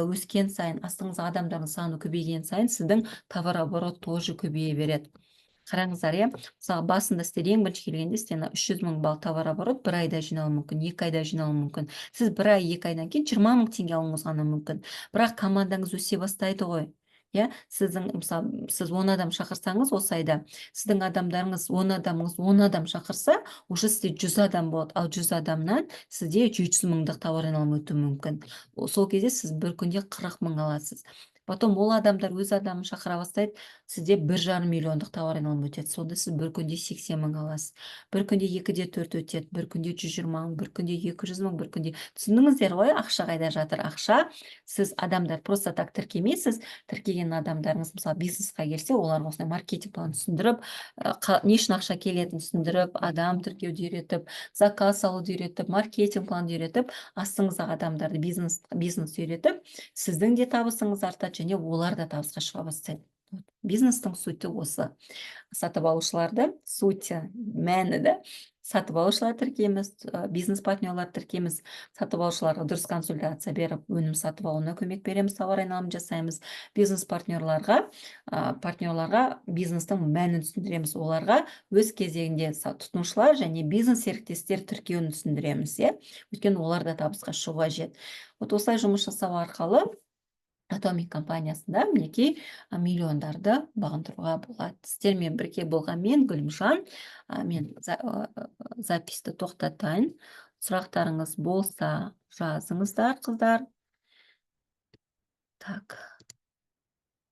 өскен сайын, астыңызға адамдардың саны көбейген сайын, сіздің товарооборот тоже көбейе береді. Қараңыздар, мысалы басында сіздер ең бірінші келгенде сізден 300 мың бал товарооборот бір айда жиналуы мүмкін, 2 айда жиналуы мүмкін. Сіз бір ай, 2 айдан кейін 20 мың теңге алуыңыз ғана мүмкін. Бірақ командаңыз өсе бастайды ғой. Сіздің, мысалы, сіз 10 адам шақырсаңыз осы айда, сіздің адамдарыңыз 10 адамыңыз 10 адам шақырса, уже сізде 100 адам болады, ал 100 адамнан сізде 700 мыңдық товар айналымы өтуі мүмкін. Сол кезде сіз бір күнде 40 мың аласыз. Потом ол адамдар өз адамын шақыра бастайды, сізде 1,5 миллиондық товар айналымы өтеді. Сонда сіз бір күнде 80 мың аласыз. Бір күнде 2-де 4 өтеді, бір күнде 120 мың, бір күнде 200 мың, бір күнде. Түсіндіңіздер ғой, ақша қайда жатыр? Ақша, сіз адамдар просто так тіркемейсіз. Тіркеген адамдарыңыз, мысалы, бизнесқа келсе, оларға осындай маркетинг планын түсіндіріп, не үшін ақша келетінін түсіндіріп, адам тіркеуді үйретіп, заказ алуды үйретіп, маркетинг планды үйретіп, астыңыздағы адамдарды бизнес үйретіп, сіздің де табысыңыз артады, және олар да табысқа шыға бастайды. Бизнестің сути осы. Сатып алушыларды, сути, мәні да, сатып алушылар тіркейміз, бизнес партнерлар тіркейміз, сатып алушыларға дұрыс консультация беріп, өнім сатып алуына көмек береміз, тауар айналымын жасаймыз. Бизнес партнерларға бизнестің мәнін түсіндіреміз, оларға өз кезегінде тұтынушылар және бизнес серіктестер тіркеуін түсіндіреміз, өйткені олар да табысқа шығуға қажет. Осылай жұмыс жасау арқылы Atomic компаниясында мінекей миллиондарды бағындыруға болады. Сіздермен бірге болған мен Гүлімжан. Мен записьті тоқтатайын. Сұрақтарыңыз болса жазыңыздар, қыздар. Так.